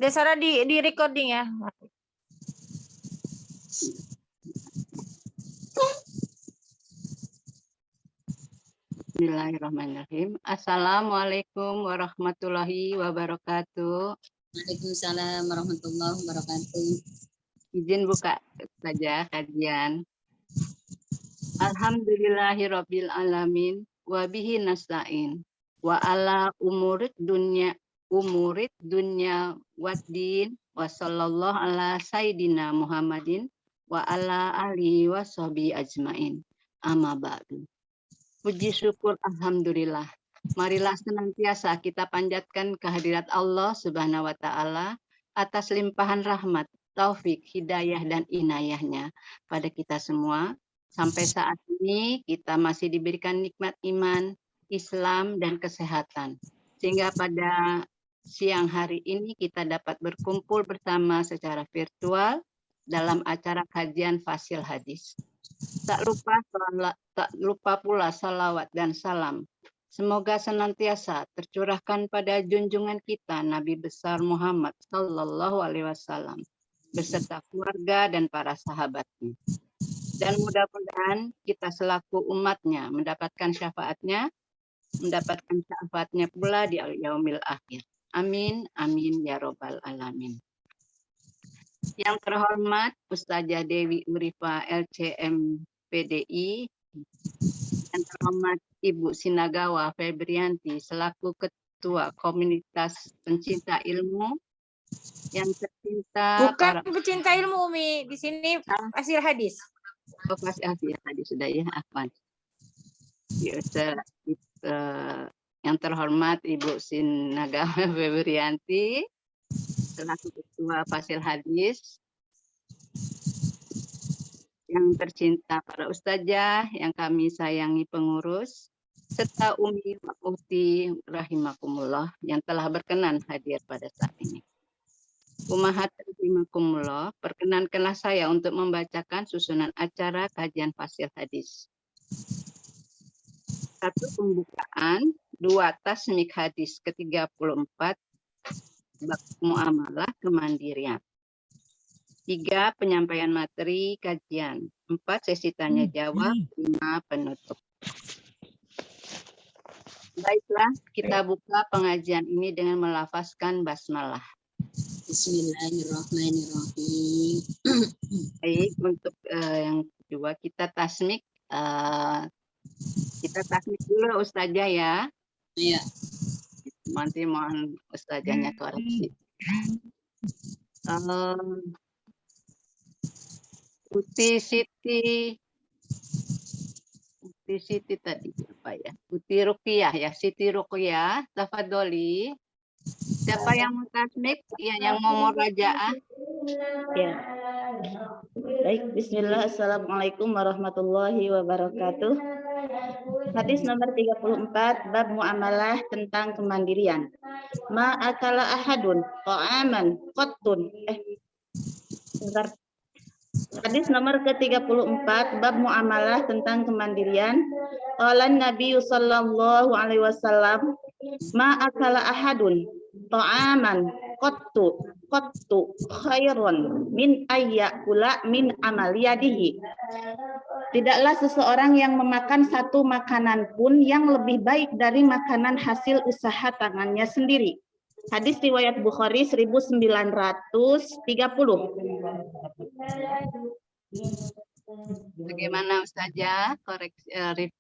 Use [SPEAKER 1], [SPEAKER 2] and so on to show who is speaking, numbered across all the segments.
[SPEAKER 1] Desara di recording ya.
[SPEAKER 2] Bismillahirrahmanirrahim. Assalamualaikum warahmatullahi wabarakatuh.
[SPEAKER 3] Waalaikumsalam warahmatullahi wabarakatuh.
[SPEAKER 2] Izin buka saja kajian. Alhamdulillahirabbil alamin wa bihi nasta'in wa ala umurid dunya waddin wa sallallahu ala sayyidina Muhammadin wa ala alihi wa sahbihi ajmain. Amma ba'du. Puji syukur alhamdulillah. Marilah senantiasa kita panjatkan kehadirat Allah Subhanahu wa taala atas limpahan rahmat, taufik, hidayah dan inayahnya pada kita semua. Sampai saat ini kita masih diberikan nikmat iman, Islam dan kesehatan. Sehingga pada siang hari ini kita dapat berkumpul bersama secara virtual dalam acara kajian Fasil Hadis. Tak lupa pula salawat dan salam. Semoga senantiasa tercurahkan pada junjungan kita Nabi besar Muhammad Sallallahu Alaihi Wasallam beserta keluarga dan para sahabatnya. Dan mudah-mudahan kita selaku umatnya mendapatkan syafaatnya pula di yaumil akhir. Amin, amin ya robbal alamin. Yang terhormat Ustazah Dewi Urifa LCM PDI, yang terhormat Ibu Sinagawa Febrianti selaku Ketua Komunitas Pencinta Ilmu, yang tercinta
[SPEAKER 1] bukan pecinta ilmu Umi, di sini Fasil Hadis.
[SPEAKER 2] Fasil Hadis sudah ya, Afwan. Yang terhormat Ibu Sinagawa Febrianti selaku Ketua Fasil Hadis, yang tercinta para ustazah yang kami sayangi pengurus, serta Umi wa Ukhti rahimakumullah yang telah berkenan hadir pada saat ini. Ummahat rahimakumullah, perkenankanlah saya untuk membacakan susunan acara kajian Fasil Hadis. 1. Pembukaan, 2. Tasmik hadis ke-34 bab muamalah kemandirian. 3. Penyampaian materi kajian. 4. Sesi tanya jawab. 5. Penutup. Baiklah, kita buka pengajian ini dengan melafazkan basmalah.
[SPEAKER 3] Bismillahirrahmanirrahim.
[SPEAKER 2] Baik, untuk yang kedua kita tasmik. Kita tasmik dulu Ustazah ya.
[SPEAKER 3] Iya.
[SPEAKER 2] Nanti mohon Ustazahnya koreksi. Uti Siti tadi apa ya? Uti Ruqyah ya, Siti Ruqyah, tafadholi. Siapa yang mau tasmik? Ya, yang mau murajaah.
[SPEAKER 4] Ya. Baik, bismillah. Assalamualaikum warahmatullahi wabarakatuh. Hadis nomor 34, bab muamalah tentang kemandirian. Ma akala ahadun ta'aman qattun. Bentar. Hadis nomor ke-34, bab muamalah tentang kemandirian. Qala Nabi sallallahu alaihi wasallam, ma akala ahadun ta'aman qattu khairun min ayyakula min amaliyadihi. Tidaklah seseorang yang memakan satu makanan pun yang lebih baik dari makanan hasil usaha tangannya sendiri. Hadis riwayat Bukhari 1930.
[SPEAKER 2] Bagaimana Ustazah?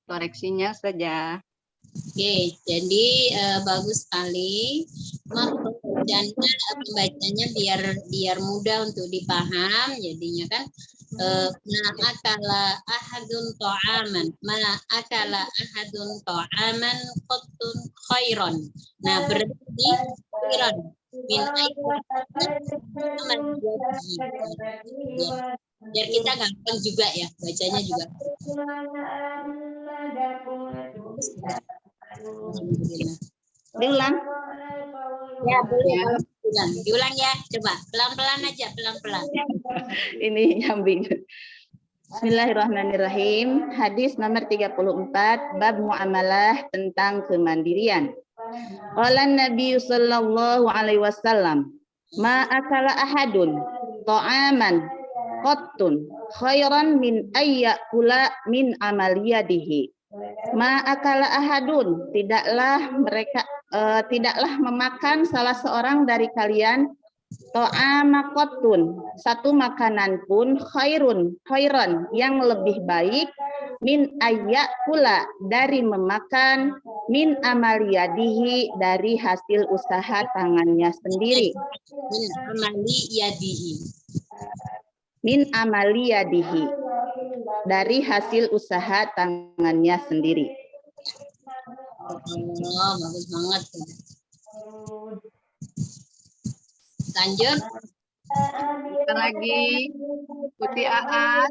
[SPEAKER 2] Koreksinya Ustazah.
[SPEAKER 3] Oke, jadi bagus sekali. Dan pembacanya biar mudah untuk dipaham. Jadinya kan ma'akala ahadun ta'aman, qattun khairon. Nah, berarti khairon min biar kita gampang juga ya bacanya juga.
[SPEAKER 4] Diulang.
[SPEAKER 3] Ya, boleh. Diulang ya, coba pelan-pelan aja, pelan-pelan.
[SPEAKER 4] Ini nyambing. Bismillahirrahmanirrahim. Hadis nomor 34, bab muamalah tentang kemandirian. Qala Nabi sallallahu alaihi wasallam, Ma akala ahadun ta'aman qattun khairan min ayyakula min amaliyadihi. Ma akala ahadun, tidaklah memakan salah seorang dari kalian ta'ama qattun, satu makanan pun khairan yang lebih baik min ayyakula, dari memakan min amaliyadihi, dari hasil usaha tangannya sendiri.
[SPEAKER 3] Min amali yadihi.
[SPEAKER 4] Min amaliyadihi, dari hasil usaha tangannya sendiri.
[SPEAKER 3] Oh, bagus banget. Lanjut.
[SPEAKER 2] Kita lagi Putih Aat.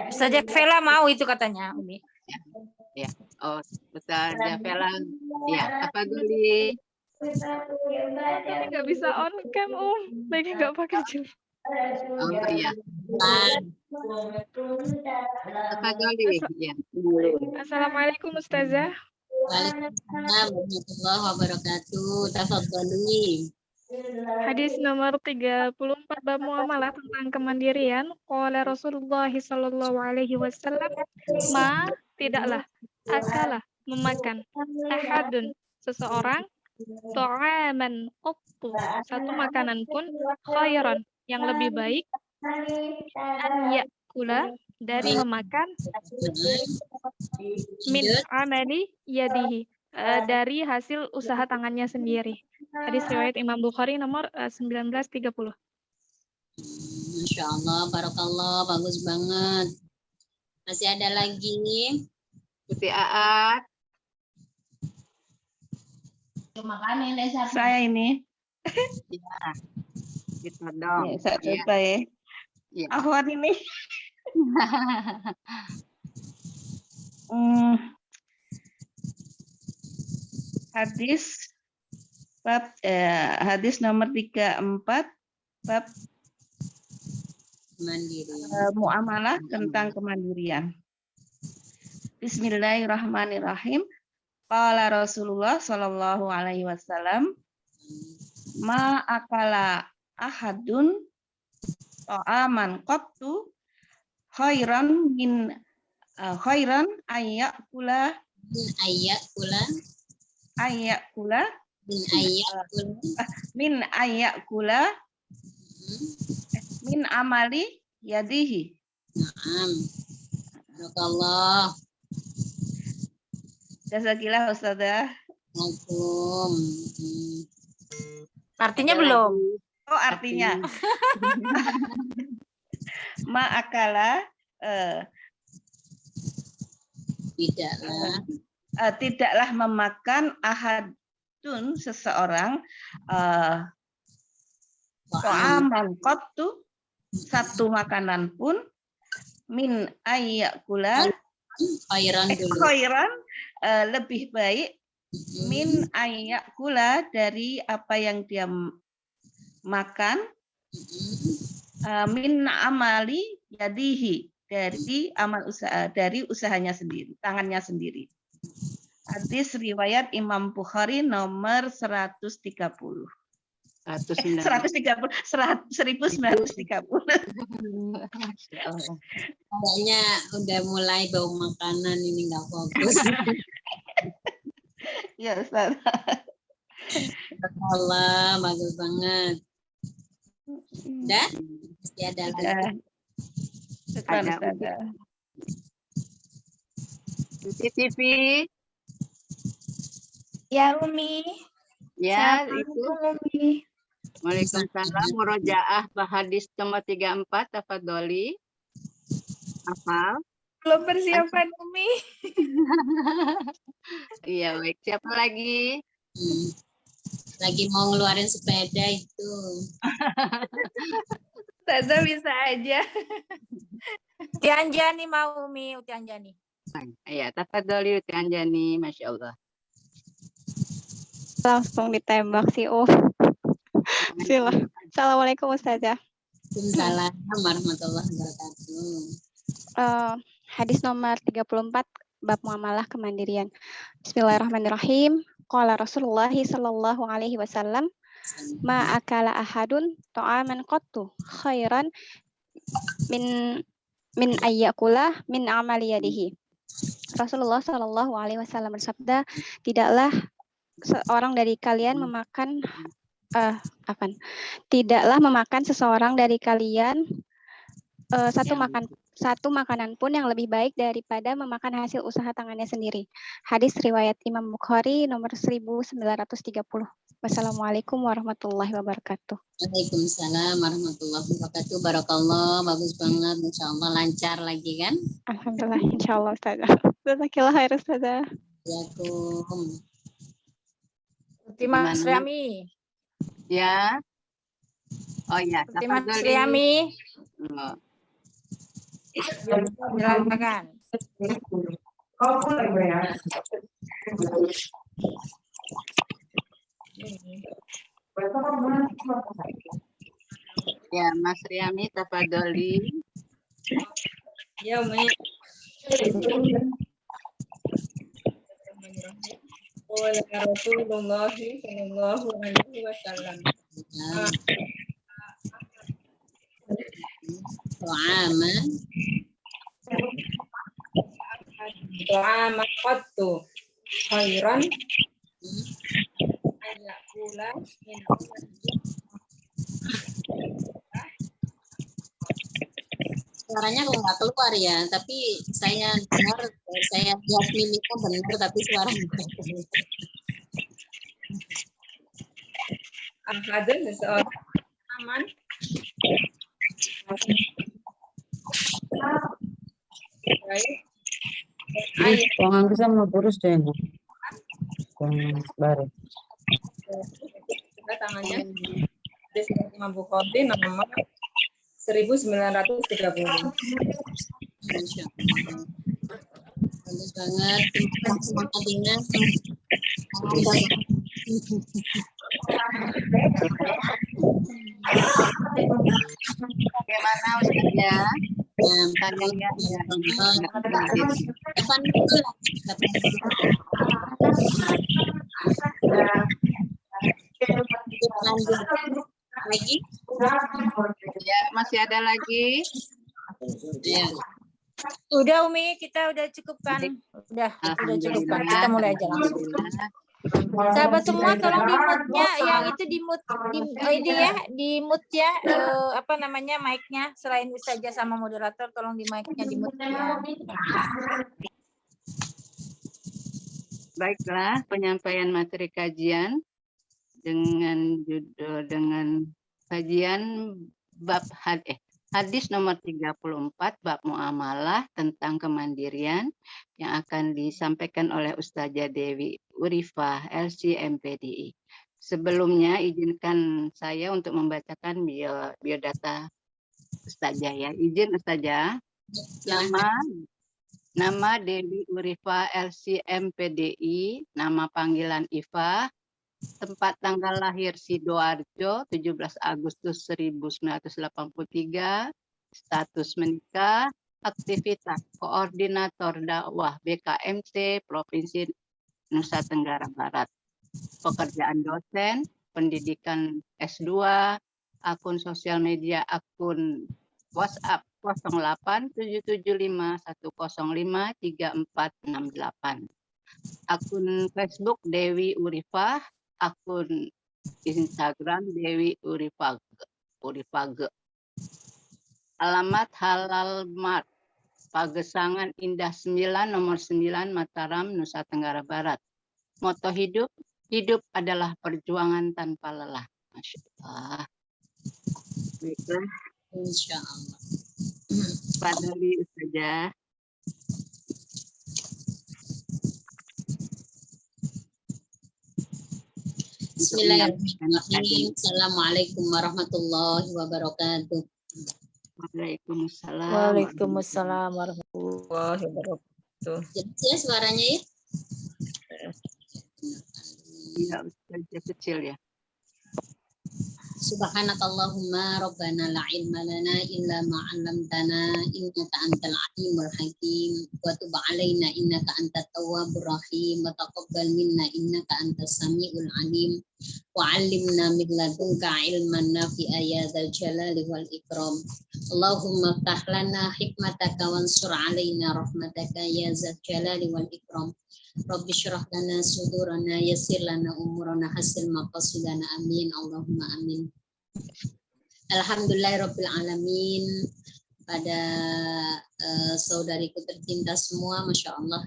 [SPEAKER 1] Ustazah Vela mau itu katanya, Umi.
[SPEAKER 2] Ya. Oh, Ustaz Jafela. Ya, apa Guli?
[SPEAKER 5] Ini nggak bisa on cam, lagi nggak pakai jilbab.
[SPEAKER 2] Oh iya. Apa Guli? Ya.
[SPEAKER 5] Assalamualaikum Ustazah.
[SPEAKER 3] Waalaikumsalam warahmatullahi wabarakatuh. Tafadhali.
[SPEAKER 5] Hadis nomor 34 bab muamalah tentang kemandirian. Qala Rasulullah sallallahu alaihi wasallam, ma tidaklah akalah memakan ahadun seseorang ta'aman qattu, satu makanan pun khairan yang lebih baik an yakula, dari memakan min amali yadihi, dari hasil usaha tangannya sendiri. Hadis riwayat Imam Bukhari nomor 1930.
[SPEAKER 3] Masya Allah, barakallah, bagus banget. Masih ada lagi?
[SPEAKER 2] Putih Aat.
[SPEAKER 6] Saya ini.
[SPEAKER 2] Ya. Kita dong.
[SPEAKER 6] Ya, saya
[SPEAKER 2] Ya.
[SPEAKER 6] cerita ya.
[SPEAKER 2] Ya.
[SPEAKER 6] Akhwat ini. Hadis nomor 34 bab
[SPEAKER 3] Mandiri.
[SPEAKER 6] muamalah tentang kemandirian. Bismillahirrahmanirrahim. Qala Rasulullah sallallahu alaihi wasallam, ma akala ahadun ta'aman qattu khairan ayyakula
[SPEAKER 3] Min ayyakula. Min ayyakula.
[SPEAKER 6] min ayyakula min amali yadihi.
[SPEAKER 3] Naam. Barakallah.
[SPEAKER 6] Jazakillah Ustazah.
[SPEAKER 3] Assalamualaikum.
[SPEAKER 1] Artinya
[SPEAKER 2] Ada
[SPEAKER 1] belum.
[SPEAKER 2] lagi.
[SPEAKER 6] Oh, artinya ma'akala tidaklah memakan ahadun seseorang ta'aman qattu, satu makanan pun min ayyakula
[SPEAKER 3] Khairan dulu.
[SPEAKER 6] khairan, lebih baik min ayyakula, dari apa yang dia makan, min amali yadihi, dari amal usaha, dari usahanya sendiri, tangannya sendiri. Hadis riwayat Imam Bukhari nomor 130. 1930.
[SPEAKER 3] Kayaknya udah mulai bau makanan ini nggak fokus.
[SPEAKER 6] Ya, Ustaz.
[SPEAKER 3] Allah, bagus banget. Udah? Masih ada lagi.
[SPEAKER 6] Syukran,
[SPEAKER 2] Ada.
[SPEAKER 6] Ustazah.
[SPEAKER 2] TV.
[SPEAKER 5] Ya Umi.
[SPEAKER 2] Ya, itu.
[SPEAKER 5] Umi.
[SPEAKER 2] Waalaikumsalam. Murojaah hadis nomor 34. Tafadholi. Hafal.
[SPEAKER 5] Belum persiapan Umi.
[SPEAKER 2] Iya, baik. Siapa lagi?
[SPEAKER 3] Lagi mau ngeluarin sepeda itu.
[SPEAKER 5] Ustazah bisa aja.
[SPEAKER 1] Uti Anjani mau, Umi. Uti Anjani.
[SPEAKER 2] Iya, tafadholi Uti Anjani. Masya Allah.
[SPEAKER 7] Langsung ditembak sih, Sila. Assalamualaikum Ustazah.
[SPEAKER 3] Waalaikumsalam warahmatullahi wabarakatuh.
[SPEAKER 7] Hadis nomor 34 bab muamalah kemandirian. Bismillahirrahmanirrahim. Qala Rasulullah sallallahu alaihi wasallam, ma akala ahadun ta'aman qattu khairan min ayyakula min amali yadihi. Rasulullah sallallahu alaihi wasallam bersabda, tidaklah seorang dari kalian memakan tidaklah memakan seseorang dari kalian satu makanan pun yang lebih baik daripada memakan hasil usaha tangannya sendiri. Hadis riwayat Imam Bukhari nomor 1930. Wassalamualaikum warahmatullahi wabarakatuh.
[SPEAKER 3] Waalaikumsalam warahmatullahi wabarakatuh. Barakallah, bagus banget. Insya Allah lancar lagi kan?
[SPEAKER 7] Alhamdulillah, insya Allah Ustazah. Jazakallah khair Ustazah.
[SPEAKER 3] Assalamualaikum.
[SPEAKER 1] Mas
[SPEAKER 2] Gimana?
[SPEAKER 1] Riami.
[SPEAKER 2] Ya. Oh ya,
[SPEAKER 1] Mas
[SPEAKER 2] tafadhol.
[SPEAKER 1] Riami.
[SPEAKER 2] Oh.
[SPEAKER 1] Silakan.
[SPEAKER 2] Ya, Mas Riami, tafadholi.
[SPEAKER 1] Ya, Umi. Qala Rasulullah sallallahu alaihi wasallam. Ta'ama qattu khairan ayakula min
[SPEAKER 3] Suaranya kok nggak keluar ya, tapi saya dengar, saya lihat mimiknya benar, tapi suaranya nggak keluar.
[SPEAKER 1] ahadun seseorang aman baik ayat
[SPEAKER 8] Keuangan kita mau terus deh. Baru.
[SPEAKER 1] kita tangannya di Imam Bukhari nomor 1930.
[SPEAKER 3] Masya Allah. Bagus banget. Terima kasih Madinah.
[SPEAKER 2] Bagaimana Ustaz ya? Tanya ya.
[SPEAKER 3] Kapan lanjut lagi?
[SPEAKER 2] Ya, masih ada lagi?
[SPEAKER 3] Ya.
[SPEAKER 1] Udah Umi, kita udah cukupkan. Udah cukupkan. Kita mulai aja langsung. Sahabat semua tolong di mute-nya yang itu di mute ini ya, di mute ya apa namanya mic-nya selain Ustazah sama moderator tolong di mic-nya di mute ya.
[SPEAKER 2] Baiklah, penyampaian materi kajian dengan judul kajian bab hadis nomor 34 bab muamalah tentang kemandirian yang akan disampaikan oleh Ustazah Dewi Urifah LC/MPDI. Sebelumnya izinkan saya untuk membacakan biodata Ustazah ya. Izin Ustazah. Nama Dewi Urifah LC/MPDI, nama panggilan Iva, tempat tanggal lahir Sidoarjo 17 Agustus 1983, status menikah, aktivitas koordinator dakwah BKMC Provinsi Nusa Tenggara Barat, pekerjaan dosen, pendidikan S2, akun sosial media, akun WhatsApp 087751053468, akun Facebook Dewi Urifah, akun Instagram Dewi Urifag. Alamat Halal Mart, Pagesangan Indah 9 nomor 9 Mataram, Nusa Tenggara Barat. Moto hidup adalah perjuangan tanpa lelah. Masya Allah. Baiklah.
[SPEAKER 3] Insya Allah.
[SPEAKER 2] Fadli Ustazah.
[SPEAKER 3] Bismillahirrahmanirrahim. Assalamualaikum warahmatullahi wabarakatuh.
[SPEAKER 2] Waalaikumsalam.
[SPEAKER 1] Waalaikumsalam warahmatullahi wabarakatuh.
[SPEAKER 3] Jelas ya suaranya ya?
[SPEAKER 2] Iya, Ustazah kecil ya.
[SPEAKER 3] Subhanakallahumma rabbana la ilma lana illa ma 'allamtana innaka antal alimul hakim wa tub 'alaina innaka antat tawwabur rahim wa taqabbal minna innaka antas samiul alim wa 'allimna min ladunka ilman nafi'a ya dzal jalali wal ikram. Allahumma ftah lana hikmataka wansur 'alaina rahmataka ya dzal jalali wal ikram. Rabbi syrah lana sudurana yassir lana umurana hasil maqasidana amin Allahumma amin. Alhamdulillahirabbil alamin. Pada saudariku tercinta semua, Masya Allah,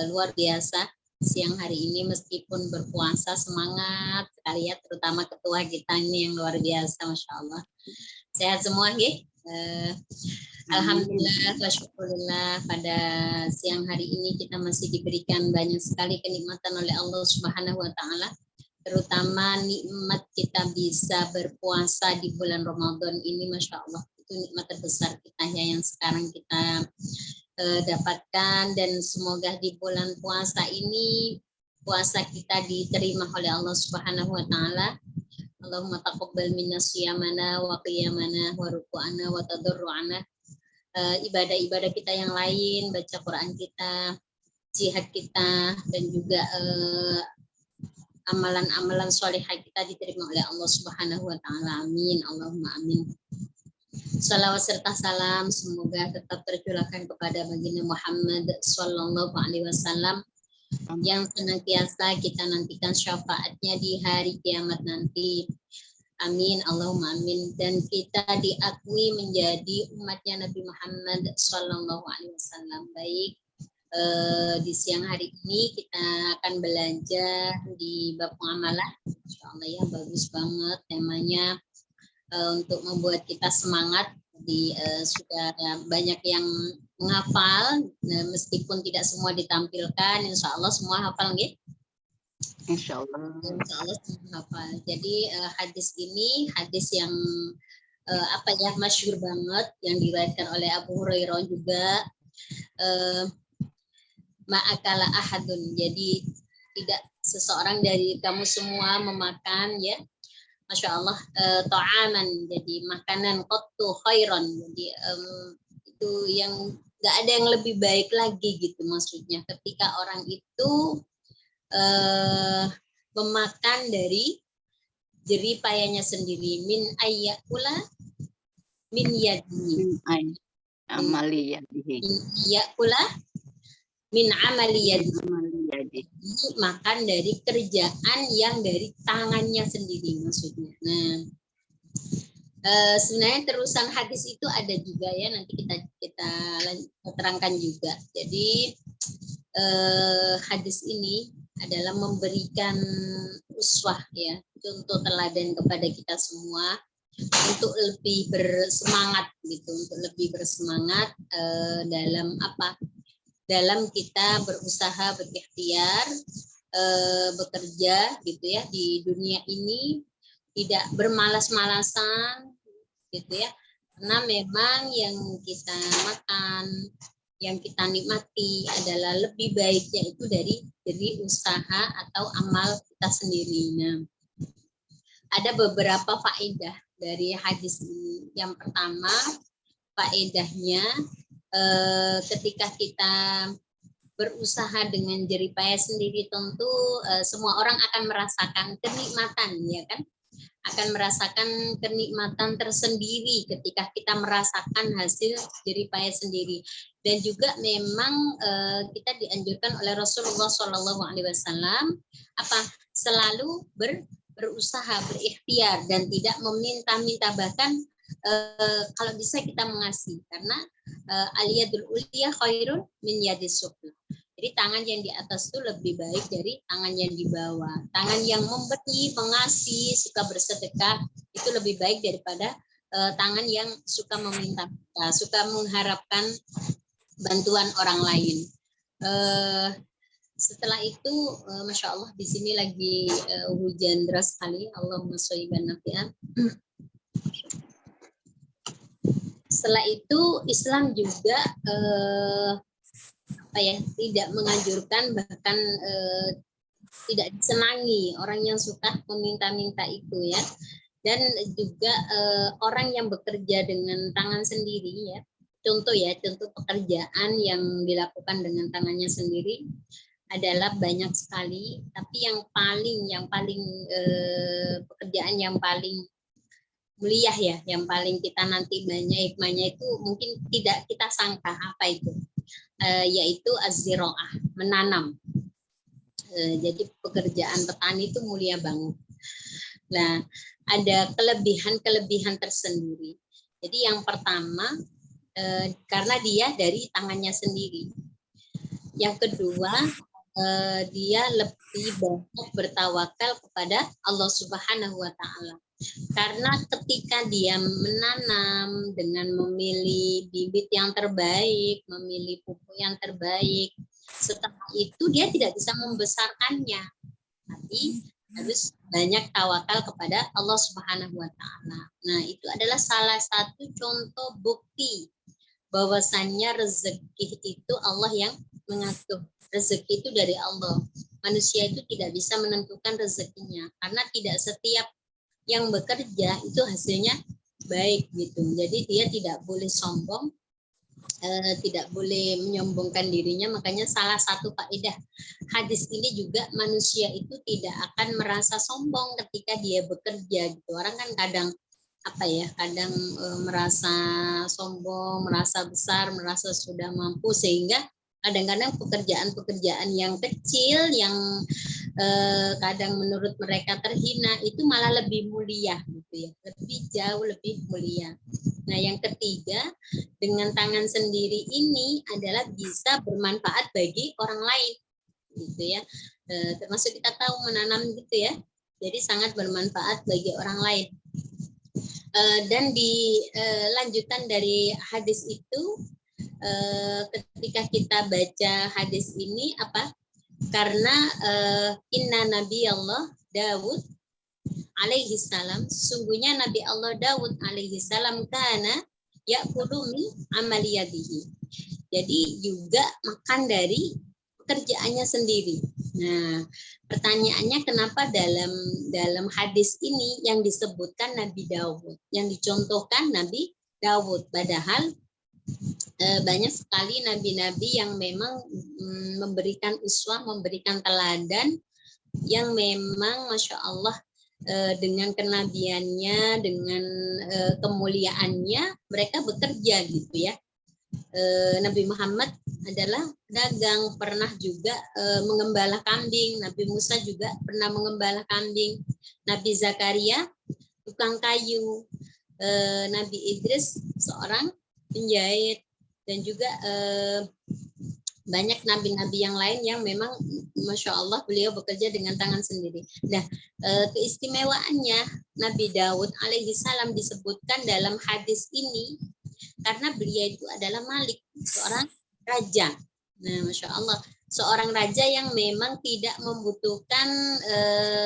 [SPEAKER 3] luar biasa siang hari ini meskipun berpuasa semangat sekali ya, terutama ketua kita ini yang luar biasa, Masya Allah. Sehat semua ya. Alhamdulillah wa syukurillah, pada siang hari ini kita masih diberikan banyak sekali kenikmatan oleh Allah Subhanahu wa taala, terutama nikmat kita bisa berpuasa di bulan Ramadan ini, Masya Allah. Itu nikmat terbesar kita ya yang sekarang kita dapatkan, dan semoga di bulan puasa ini puasa kita diterima oleh Allah Subhanahu wa taala. Allahumma taqabbal minna siyamana wa qiyamana wa ruku'ana wa tadarru'ana. Ibadah-ibadah kita yang lain, baca Quran kita, jihad kita, dan juga amalan-amalan sholihah kita diterima oleh Allah Subhanahu wa taala. Amin. Allahumma amin. Salawat serta salam semoga tetap tercurahkan kepada baginda Muhammad sallallahu alaihi wasallam yang senantiasa kita nantikan syafaatnya di hari kiamat nanti. Amin, Allahumma amin. Dan kita diakui menjadi umatnya Nabi Muhammad sallallahu alaihi wasallam. Baik, di siang hari ini kita akan belajar di bab muamalah. Insyaallah ya, bagus banget temanya, untuk membuat kita semangat. Sudah banyak yang menghafal, meskipun tidak semua ditampilkan, insya Allah semua hafal nggih?
[SPEAKER 2] Insya Allah.
[SPEAKER 3] Insya Allah semua hafal. Jadi hadis ini hadis yang masyhur banget, yang diriwayatkan oleh Abu Hurairah juga. Ma'akala ahadun, jadi tidak seseorang dari kamu semua memakan ya, Masya Allah, ta'aman, jadi makanan qattu khairan, jadi itu yang nggak ada yang lebih baik lagi gitu, maksudnya ketika orang itu memakan dari jerih payahnya sendiri, min ayyakula min yadihi,
[SPEAKER 2] amaliyadihi,
[SPEAKER 3] yakula min amaliyadihi, makan dari kerjaan yang dari tangannya sendiri, maksudnya. Nah, sebenarnya terusan hadis itu ada juga ya, nanti kita terangkan juga. Jadi hadis ini adalah memberikan uswah ya, contoh teladan kepada kita semua untuk lebih bersemangat gitu, untuk lebih bersemangat dalam apa? Dalam kita berusaha, berikhtiar, bekerja gitu ya di dunia ini, tidak bermalas-malasan gitu ya, karena memang yang kita makan, yang kita nikmati adalah lebih baiknya itu dari usaha atau amal kita sendiri. Nah, ada beberapa faedah dari hadis ini. Yang pertama, faedahnya ketika kita berusaha dengan jerih payah sendiri, tentu semua orang akan merasakan kenikmatan, ya kan? Akan merasakan kenikmatan tersendiri ketika kita merasakan hasil jerih payah sendiri. Dan juga memang kita dianjurkan oleh Rasulullah SAW selalu berusaha, berikhtiar, dan tidak meminta-minta, bahkan kalau bisa kita mengasihi, karena aliyadul uliya khairun min yadis sufla. Jadi tangan yang di atas itu lebih baik dari tangan yang di bawah. Tangan yang memberi, mengasihi, suka bersedekah itu lebih baik daripada tangan yang suka meminta, suka mengharapkan bantuan orang lain. Setelah itu, Masya Allah, di sini lagi hujan deras sekali. Allahumma sholiban nafi'an. Setelah itu Islam juga tidak menganjurkan, bahkan tidak disenangi orang yang suka meminta-minta itu ya. Dan juga orang yang bekerja dengan tangan sendiri ya, contoh pekerjaan yang dilakukan dengan tangannya sendiri adalah banyak sekali, tapi yang paling pekerjaan yang paling mulia ya, yang paling kita nanti banyak hikmahnya itu mungkin tidak kita sangka apa itu, yaitu az-ziraah, menanam. Jadi pekerjaan petani itu mulia banget. Nah, ada kelebihan tersendiri. Jadi yang pertama, karena dia dari tangannya sendiri. Yang kedua, dia lebih banyak bertawakal kepada Allah Subhanahu wa Ta'ala. Karena ketika dia menanam dengan memilih bibit yang terbaik, memilih pupuk yang terbaik, setelah itu dia tidak bisa membesarkannya, tapi harus banyak tawakal kepada Allah Subhanahu wa Ta'ala. Nah, itu adalah salah satu contoh bukti bahwasannya rezeki itu Allah yang mengatur. Rezeki itu dari Allah. Manusia itu tidak bisa menentukan rezekinya, karena tidak setiap yang bekerja itu hasilnya baik gitu. Jadi dia tidak boleh sombong, tidak boleh menyombongkan dirinya. Makanya salah satu faedah hadis ini juga, manusia itu tidak akan merasa sombong ketika dia bekerja gitu. Orang kan kadang kadang merasa sombong, merasa besar, merasa sudah mampu, sehingga kadang-kadang pekerjaan-pekerjaan yang kecil yang kadang menurut mereka terhina itu malah lebih mulia gitu ya, lebih jauh lebih mulia. Nah, yang ketiga, dengan tangan sendiri ini adalah bisa bermanfaat bagi orang lain gitu ya. Termasuk kita tahu menanam gitu ya. Jadi sangat bermanfaat bagi orang lain. Dan di lanjutan dari hadis itu, ketika kita baca hadis ini karena inna nabi Allah Daud alaihi salam, sungguhnya Nabi Allah Daud alaihi salam kana ya'kulu min amaliyadihi. Jadi juga makan dari pekerjaannya sendiri. Nah, pertanyaannya kenapa dalam hadis ini yang disebutkan Nabi Daud, yang dicontohkan Nabi Daud, padahal banyak sekali nabi-nabi yang memang memberikan uswah, memberikan teladan, yang memang Masya Allah dengan kenabiannya, dengan kemuliaannya, mereka bekerja gitu ya. Nabi Muhammad adalah dagang, pernah juga mengembala kambing. Nabi Musa juga pernah mengembala kambing. Nabi Zakaria tukang kayu. Nabi Idris seorang penjahit. Dan juga banyak nabi-nabi yang lain yang memang Masya Allah beliau bekerja dengan tangan sendiri. Nah, keistimewaannya Nabi Daud alaihi salam disebutkan dalam hadis ini karena beliau itu adalah Malik, seorang raja. Nah, Masya Allah, seorang raja yang memang tidak membutuhkan,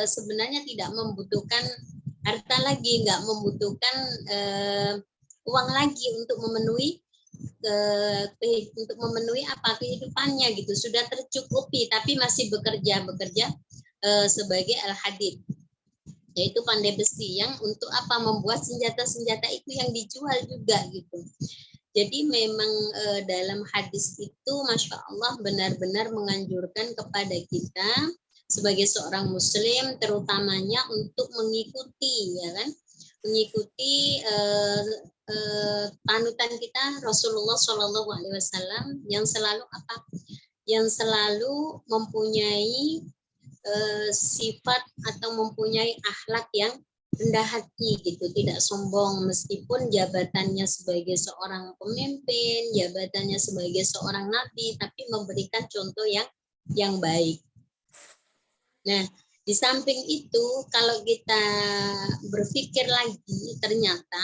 [SPEAKER 3] sebenarnya tidak membutuhkan harta lagi, nggak membutuhkan uang lagi untuk memenuhi kehidupannya gitu, sudah tercukupi, tapi masih bekerja sebagai al-hadid, yaitu pandai besi, yang untuk membuat senjata-senjata itu yang dijual juga gitu. Jadi memang dalam hadis itu Masya Allah benar-benar menganjurkan kepada kita sebagai seorang muslim, terutamanya untuk mengikuti panutan kita Rasulullah SAW yang selalu yang selalu mempunyai sifat atau mempunyai akhlak yang rendah hati gitu, tidak sombong meskipun jabatannya sebagai seorang pemimpin, jabatannya sebagai seorang nabi, tapi memberikan contoh yang baik. Nah, di samping itu kalau kita berpikir lagi, ternyata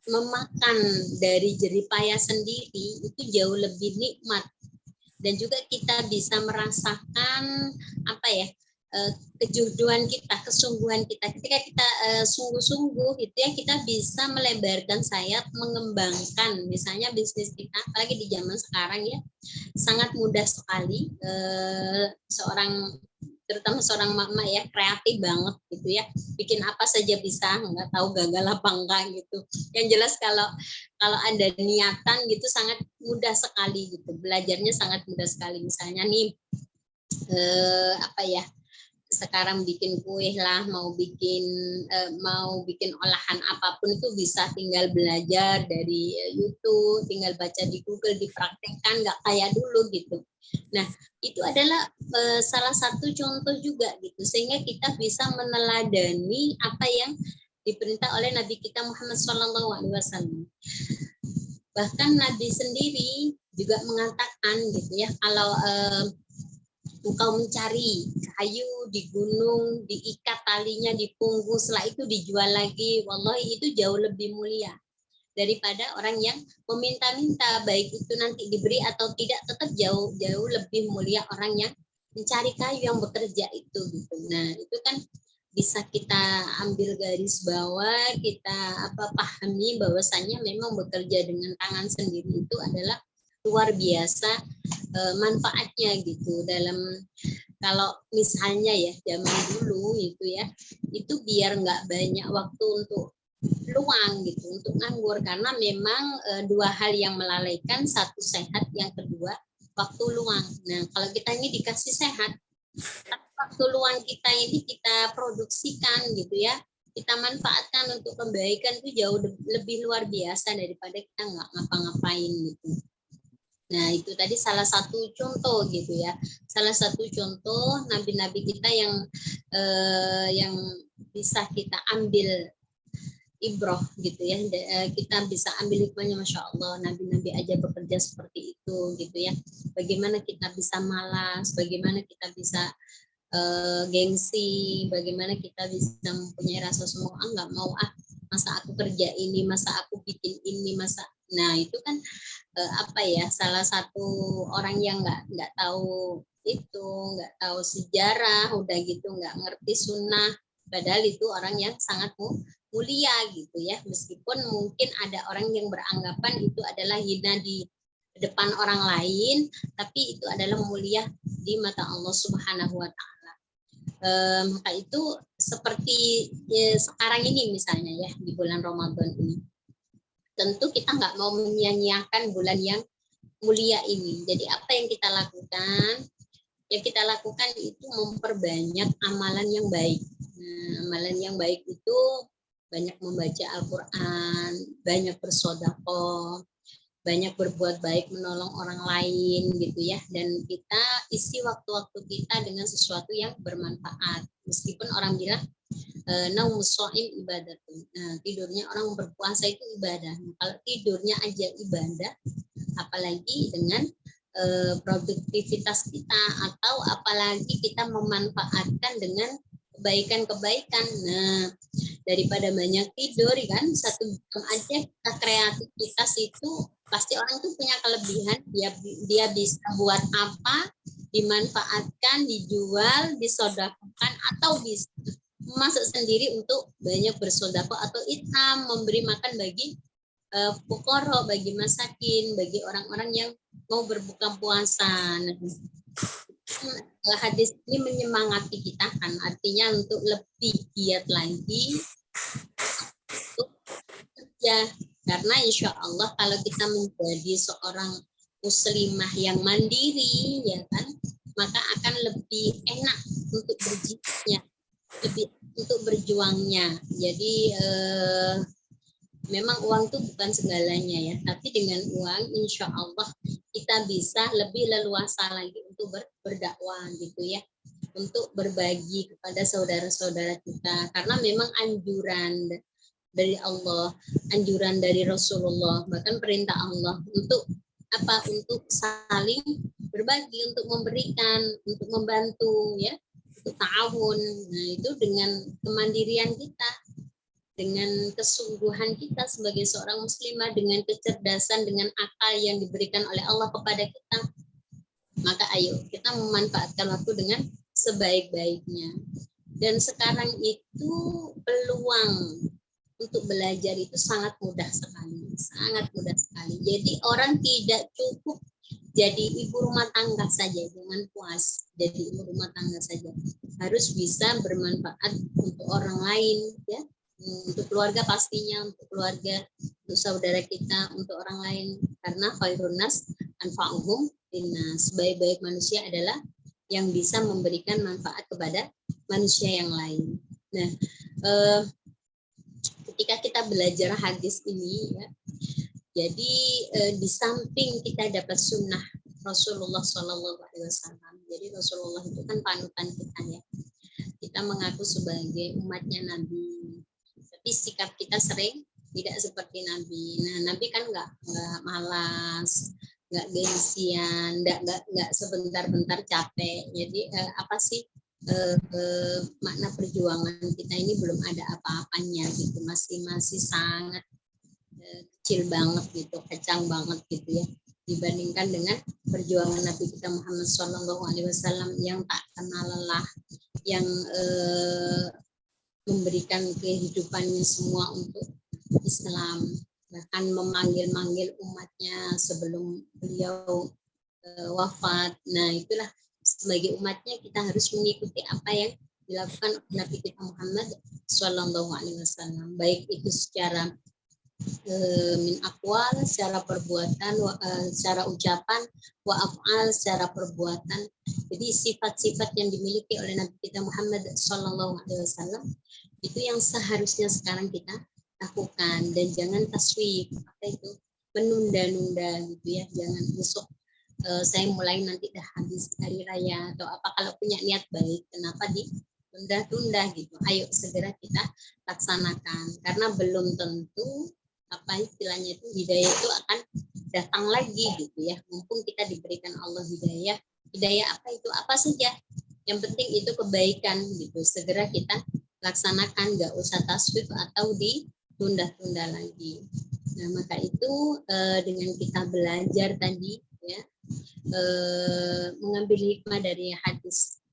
[SPEAKER 3] memakan dari jeripaya sendiri itu jauh lebih nikmat, dan juga kita bisa merasakan kejujuan kita, kesungguhan kita. Ketika kita sungguh-sungguh gitu ya, kita bisa melebarkan sayap, mengembangkan misalnya bisnis kita, apalagi di zaman sekarang ya, sangat mudah sekali seorang terutama seorang mama ya, kreatif banget gitu ya, bikin apa saja bisa, nggak tahu gagal apa enggak gitu. Yang jelas kalau ada niatan gitu sangat mudah sekali gitu, belajarnya sangat mudah sekali. Misalnya nih apa ya, sekarang bikin kue lah, mau bikin olahan apapun itu bisa tinggal belajar dari YouTube, tinggal baca di Google, dipraktekkan, nggak kayak dulu gitu. Nah, itu adalah salah satu contoh juga gitu, sehingga kita bisa meneladani apa yang diperintah oleh Nabi kita Muhammad SAW. Bahkan Nabi sendiri juga mengatakan gitu ya, kalau engkau mencari kayu di gunung, diikat talinya di punggung, setelah itu dijual lagi, wallahi itu jauh lebih mulia daripada orang yang meminta-minta, baik itu nanti diberi atau tidak, tetap jauh lebih mulia orang yang mencari kayu, yang bekerja itu gitu. Nah, itu kan bisa kita ambil garis bawah, kita pahami bahwasannya memang bekerja dengan tangan sendiri itu adalah luar biasa manfaatnya gitu. Dalam kalau misalnya ya zaman dulu itu ya, itu biar nggak banyak waktu untuk luang gitu, untuk nganggur, karena memang dua hal yang melalaikan, satu sehat, yang kedua waktu luang. Nah, kalau kita ini dikasih sehat, waktu luang kita ini kita produksikan gitu ya, kita manfaatkan untuk kebaikan, itu jauh lebih luar biasa daripada kita nggak ngapa-ngapain gitu. Nah, itu tadi salah satu contoh gitu ya. Salah satu contoh nabi-nabi kita yang bisa kita ambil ibroh gitu ya. Kita bisa ambil hikmahnya, Masya Allah, nabi-nabi aja bekerja seperti itu gitu ya. Bagaimana kita bisa malas, bagaimana kita bisa gengsi, bagaimana kita bisa mempunyai rasa semua, nggak mau masa aku kerja ini, masa aku bikin ini, masa. Nah, itu kan salah satu orang yang nggak tahu itu, nggak tahu sejarah, udah gitu nggak ngerti sunnah, padahal itu orang yang sangat mulia gitu ya. Meskipun mungkin ada orang yang beranggapan itu adalah hina di depan orang lain, tapi itu adalah mulia di mata Allah Subhanahu wa Ta'ala. Maka itu seperti sekarang ini misalnya ya, di bulan Ramadan ini, tentu kita nggak mau menyia-nyiakan bulan yang mulia ini. Jadi apa yang kita lakukan? Yang kita lakukan itu memperbanyak amalan yang baik. Nah, amalan yang baik itu banyak membaca Al-Quran, banyak bersedekah, banyak berbuat baik, menolong orang lain gitu ya. Dan kita isi waktu-waktu kita dengan sesuatu yang bermanfaat. Meskipun orang bilang naumus shaim ibadah. Nah, tidurnya orang berpuasa itu ibadah. Nah, kalau tidurnya aja ibadah, apalagi dengan produktivitas kita, atau apalagi kita memanfaatkan dengan kebaikan-kebaikan. Nah, daripada banyak tidur kan, 1 jam aja kita kreativitas itu, pasti orang itu punya kelebihan, dia bisa buat apa, dimanfaatkan, dijual, disedekahkan, atau bisa masak sendiri untuk banyak bersedekah, atau it'am, memberi makan bagi fuqara, bagi masakin, bagi orang-orang yang mau berbuka puasa. Nah, hadis ini menyemangati kita kan, artinya untuk lebih giat lagi untuk kerja, karena insya Allah kalau kita menjadi seorang muslimah yang mandiri ya kan, maka akan lebih enak untuk berjihadnya, lebih untuk berjuangnya. Jadi memang uang itu bukan segalanya ya, tapi dengan uang insya Allah kita bisa lebih leluasa lagi untuk berdakwah gitu ya, untuk berbagi kepada saudara-saudara kita, karena memang anjuran dari Allah, anjuran dari Rasulullah, bahkan perintah Allah untuk apa? Untuk saling berbagi, untuk memberikan, untuk membantu ya, untuk ta'awun. Nah, itu dengan kemandirian kita, dengan kesungguhan kita sebagai seorang muslimah, dengan kecerdasan, dengan akal yang diberikan oleh Allah kepada kita, maka ayo kita memanfaatkan waktu dengan sebaik-baiknya. Dan sekarang itu peluang untuk belajar itu sangat mudah sekali, sangat mudah sekali. Jadi orang tidak cukup jadi ibu rumah tangga saja, jangan puas jadi ibu rumah tangga saja. Harus bisa bermanfaat untuk orang lain, ya, untuk keluarga pastinya, untuk keluarga, untuk saudara kita, untuk orang lain. Karena khairun nas anfa'uhum linnas. Sebaik-baik manusia adalah yang bisa memberikan manfaat kepada manusia yang lain. Nah, ketika kita belajar hadis ini, ya, jadi di samping kita dapat sunnah Rasulullah SAW. Jadi Rasulullah itu kan panutan kita, ya. Kita mengaku sebagai umatnya Nabi, tapi sikap kita sering tidak seperti Nabi. Nah, Nabi kan nggak malas, nggak gengsian, nggak sebentar-bentar capek. Jadi apa sih makna perjuangan kita ini belum ada apa-apanya gitu, masih sangat kecil banget gitu, kecang banget gitu ya, dibandingkan dengan perjuangan Nabi kita Muhammad SAW yang tak kenal lelah, yang memberikan kehidupannya semua untuk Islam, bahkan memanggil-manggil umatnya sebelum beliau wafat. Nah, itulah sebagai umatnya kita harus mengikuti apa yang dilakukan Nabi kita Muhammad SAW, baik itu secara min aqwal, secara perbuatan, secara ucapan, wa af'al, secara perbuatan. Jadi sifat-sifat yang dimiliki oleh Nabi kita Muhammad SAW itu yang seharusnya sekarang kita lakukan, dan jangan taswif, apa itu, menunda-nunda gitu ya. Jangan besok saya mulai nanti dah habis hari raya atau apa, kalau punya niat baik kenapa ditunda-tunda gitu. Ayo segera kita laksanakan, karena belum tentu apa istilahnya itu hidayah itu akan datang lagi gitu ya. Mumpung kita diberikan Allah hidayah apa itu apa saja, yang penting itu kebaikan gitu, segera kita laksanakan, nggak usah taswif atau ditunda-tunda lagi. Nah, maka itu dengan kita belajar tadi ya, mengambil hikmah dari hadis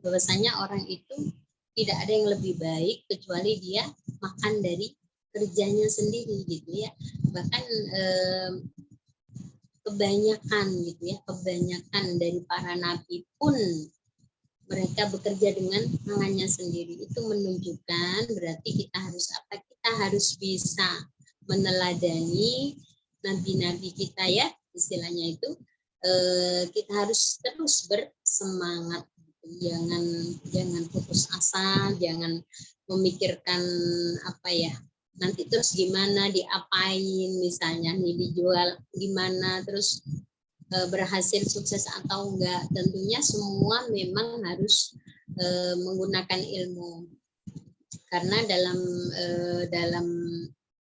[SPEAKER 3] bahwasanya orang itu tidak ada yang lebih baik kecuali dia makan dari kerjanya sendiri gitu ya. Bahkan kebanyakan gitu ya, kebanyakan dari para nabi pun mereka bekerja dengan tangannya sendiri. Itu menunjukkan berarti kita harus apa? Kita harus bisa meneladani nabi-nabi kita ya, istilahnya itu kita harus terus bersemangat. Jangan putus asa, jangan memikirkan apa ya, nanti terus gimana, diapain, misalnya nih dijual gimana, terus berhasil sukses atau enggak. Tentunya semua memang harus menggunakan ilmu, karena dalam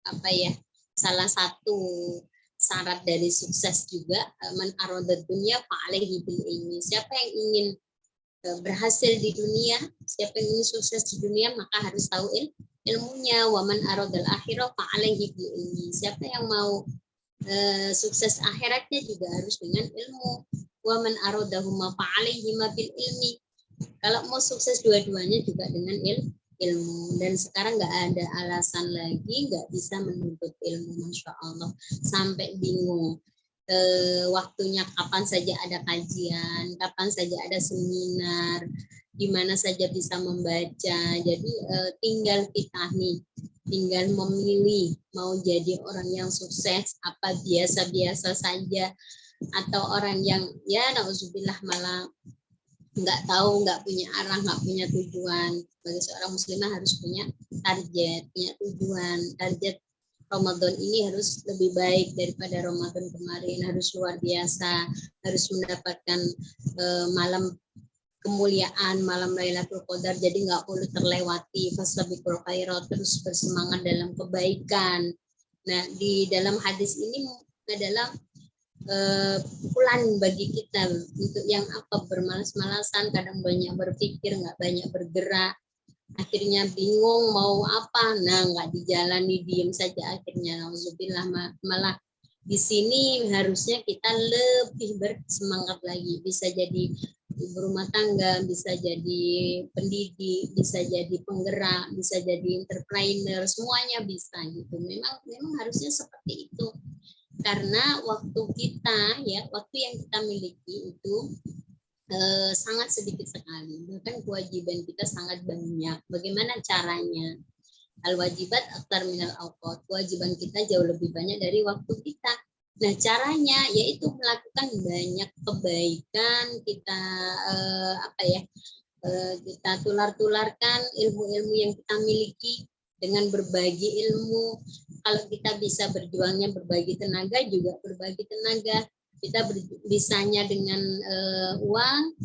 [SPEAKER 3] apa ya, salah satu syarat dari sukses juga man aradad dunya fa alaihi bil ilmi. Siapa yang ingin berhasil di dunia, siapa yang ingin sukses di dunia, maka harus tahu ilmunya. Wa man aradal akhirah fa alaihi bil ilmi. Siapa yang mau sukses akhiratnya juga harus dengan ilmu. Wa man aradahuma fa alaihi bil ilmi. Kalau mau sukses dua-duanya juga dengan ilmu. Dan sekarang nggak ada alasan lagi nggak bisa menuntut ilmu, masya Allah, sampai bingung waktunya kapan saja ada kajian, kapan saja ada seminar, di mana saja bisa membaca. Jadi tinggal kita nih, tinggal memilih mau jadi orang yang sukses apa biasa-biasa saja, atau orang yang ya nauzubillah malah nggak tahu, nggak punya arah, nggak punya tujuan. Sebagai seorang muslimah harus punya target, punya tujuan. Target Ramadan ini harus lebih baik daripada Ramadan kemarin, harus luar biasa, harus mendapatkan malam kemuliaan, malam Lailatul Qadar. Jadi nggak perlu terlewati. Fastabiqul khairat, terus bersemangat dalam kebaikan. Nah, di dalam hadis ini adalah pukulan bagi kita untuk yang apa, bermalas-malasan, kadang banyak berpikir, nggak banyak bergerak, akhirnya bingung mau apa, nah nggak dijalani, diem saja akhirnya. Nauzubillah, malah di sini harusnya kita lebih bersemangat lagi, bisa jadi ibu rumah tangga, bisa jadi pendidik, bisa jadi penggerak, bisa jadi entrepreneur, semuanya bisa gitu. Memang harusnya seperti itu. Karena waktu kita ya, waktu yang kita miliki itu sangat sedikit sekali, bahkan kewajiban kita sangat banyak. Bagaimana caranya? Al-wajibat aktar minal awqat, kewajiban kita jauh lebih banyak dari waktu kita. Nah, caranya yaitu melakukan banyak kebaikan, kita kita tular-tularkan ilmu-ilmu yang kita miliki dengan berbagi ilmu. Kalau kita bisa berjuangnya berbagi tenaga, juga berbagi tenaga. Kita bisanya dengan uang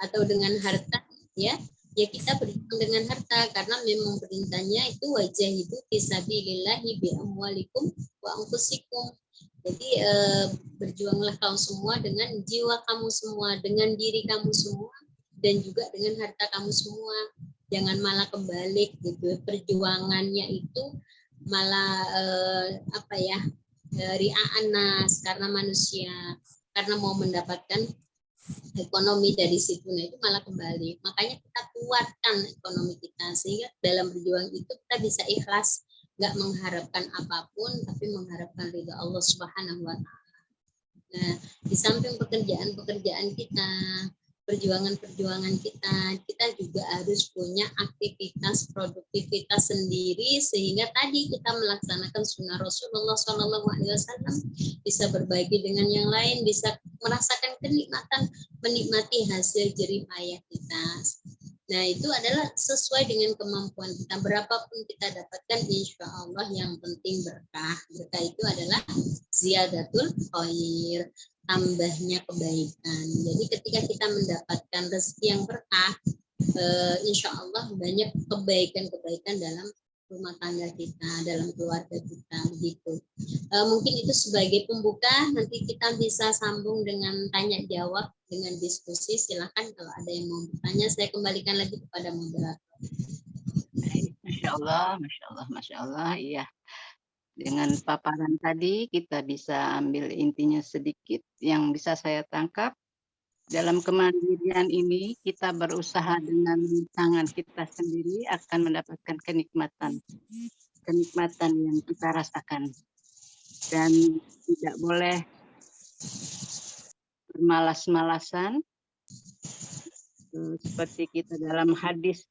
[SPEAKER 3] atau dengan harta, ya kita berjuang dengan harta, karena memang perintahnya itu wajahidu fisabilillahi bi amwalikum wa anfusikum. Jadi berjuanglah kamu semua dengan jiwa kamu semua, dengan diri kamu semua, dan juga dengan harta kamu semua. Jangan malah kebalik gitu. Perjuangannya itu malah ria'an nas, karena manusia, karena mau mendapatkan ekonomi dari situ. Nah, itu malah kembali. Makanya kita kuatkan ekonomi kita, sehingga dalam berjuang itu kita bisa ikhlas, nggak mengharapkan apapun, tapi mengharapkan ridha Allah Subhanahu wa Ta'ala. Nah, di samping pekerjaan-pekerjaan kita, perjuangan-perjuangan kita juga harus punya aktivitas produktivitas sendiri, sehingga tadi kita melaksanakan sunnah Rasulullah SAW, bisa berbagi dengan yang lain, bisa merasakan kenikmatan, menikmati hasil jerih payah kita. Nah, itu adalah sesuai dengan kemampuan kita. Berapapun kita dapatkan, insya Allah yang penting berkah. Berkah itu adalah ziyadatul khair, tambahnya kebaikan. Jadi ketika kita mendapatkan rezeki yang berkah, insya Allah banyak kebaikan-kebaikan dalam rumah tangga kita, dalam keluarga kita, begitu. Mungkin itu sebagai pembuka. Nanti kita bisa sambung dengan tanya jawab, dengan diskusi. Silakan kalau ada yang mau bertanya. Saya kembalikan lagi kepada moderator.
[SPEAKER 2] Masya Allah, Masya Allah, Masya Allah. Iya. Dengan paparan tadi kita bisa ambil intinya sedikit yang bisa saya tangkap. Dalam kemandirian ini kita berusaha dengan tangan kita sendiri akan mendapatkan kenikmatan yang kita rasakan, dan tidak boleh bermalas-malasan seperti kita dalam hadis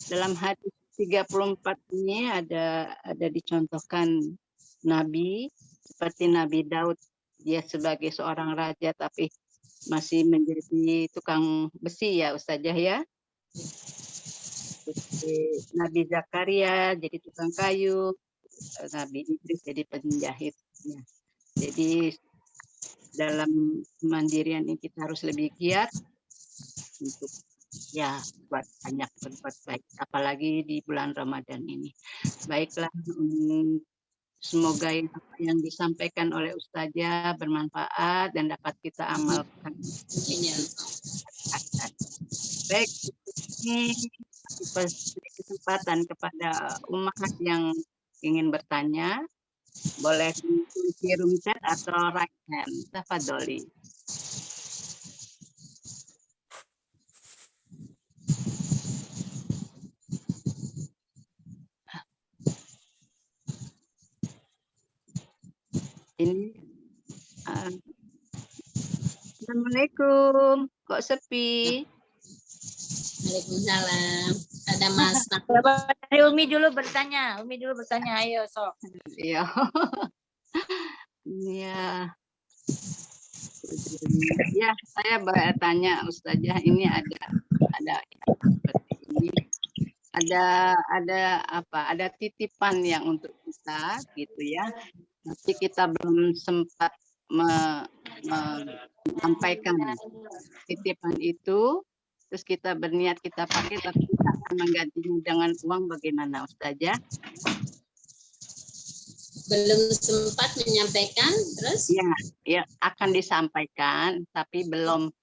[SPEAKER 2] 34 ini ada dicontohkan Nabi seperti Nabi Daud. Dia sebagai seorang raja tapi masih menjadi tukang besi ya Ustazah ya. Nabi Zakaria jadi tukang kayu, Nabi Idris jadi penjahit. Ya. Jadi dalam kemandirian ini kita harus lebih giat untuk berbuat baik, apalagi di bulan Ramadan ini. Baiklah, semoga yang disampaikan oleh Ustazah bermanfaat dan dapat kita amalkan. Baik, ini kesempatan kepada umat yang ingin bertanya, boleh di room chat atau right hand. Tafadholi. Ini Assalamualaikum, kok sepi?
[SPEAKER 3] Waalaikumsalam. Ada Mas.
[SPEAKER 1] Dari Umi dulu bertanya. Ayo sok.
[SPEAKER 2] Iya. Iya. Ya, saya bertanya Ustazah, ini ada seperti ini. Ada titipan yang untuk kita gitu ya. Tapi kita belum sempat menyampaikan titipan itu, terus kita berniat kita pakai, tapi kita akan menggantinya dengan uang. Bagaimana Ustazah?
[SPEAKER 3] Belum sempat menyampaikan, terus?
[SPEAKER 2] Ya akan disampaikan, tapi belum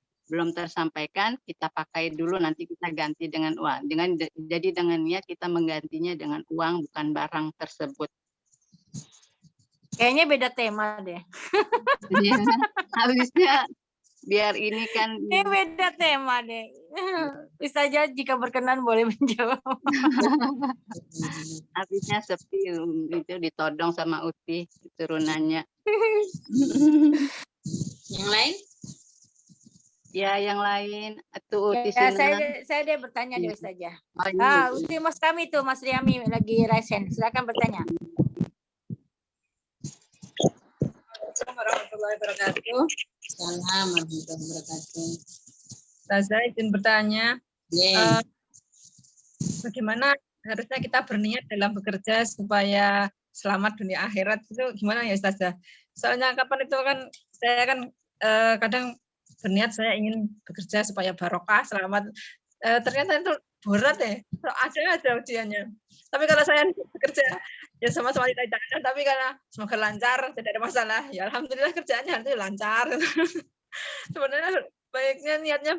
[SPEAKER 2] tersampaikan. Kita pakai dulu, nanti kita ganti dengan uang. Jadi dengan niat kita menggantinya dengan uang, bukan barang tersebut.
[SPEAKER 1] Kayaknya beda tema deh.
[SPEAKER 2] Ya, habisnya biar ini kan.
[SPEAKER 1] Ini beda tema deh. Ustazah jika berkenan boleh menjawab.
[SPEAKER 2] Habisnya sepi itu ditodong sama Uti turunannya.
[SPEAKER 3] Yang lain?
[SPEAKER 2] Ya, yang lain tuh Uti
[SPEAKER 1] Ya,
[SPEAKER 2] Sina.
[SPEAKER 1] saya dia bertanya
[SPEAKER 2] Ya.
[SPEAKER 1] deh saja.
[SPEAKER 2] Oh, ini.
[SPEAKER 1] Uti Mas kami tuh, Mas Riami lagi raise hand. Silakan bertanya.
[SPEAKER 8] Assalamualaikum warahmatullahi wabarakatuh.
[SPEAKER 3] Salam warahmatullahi wabarakatuh.
[SPEAKER 8] Ustazah izin bertanya,
[SPEAKER 3] Yeah.
[SPEAKER 8] bagaimana harusnya kita berniat dalam bekerja supaya selamat dunia akhirat itu gimana ya Ustazah? Soalnya kapan itu kan saya kan kadang berniat saya ingin bekerja supaya barokah, selamat. Ternyata itu berat ya, ada aja ujiannya. Tapi kalau saya bekerja ya sama-sama tidak ada, tapi karena semoga lancar, tidak ada masalah. Ya alhamdulillah kerjaannya nanti lancar. Sebenarnya baiknya niatnya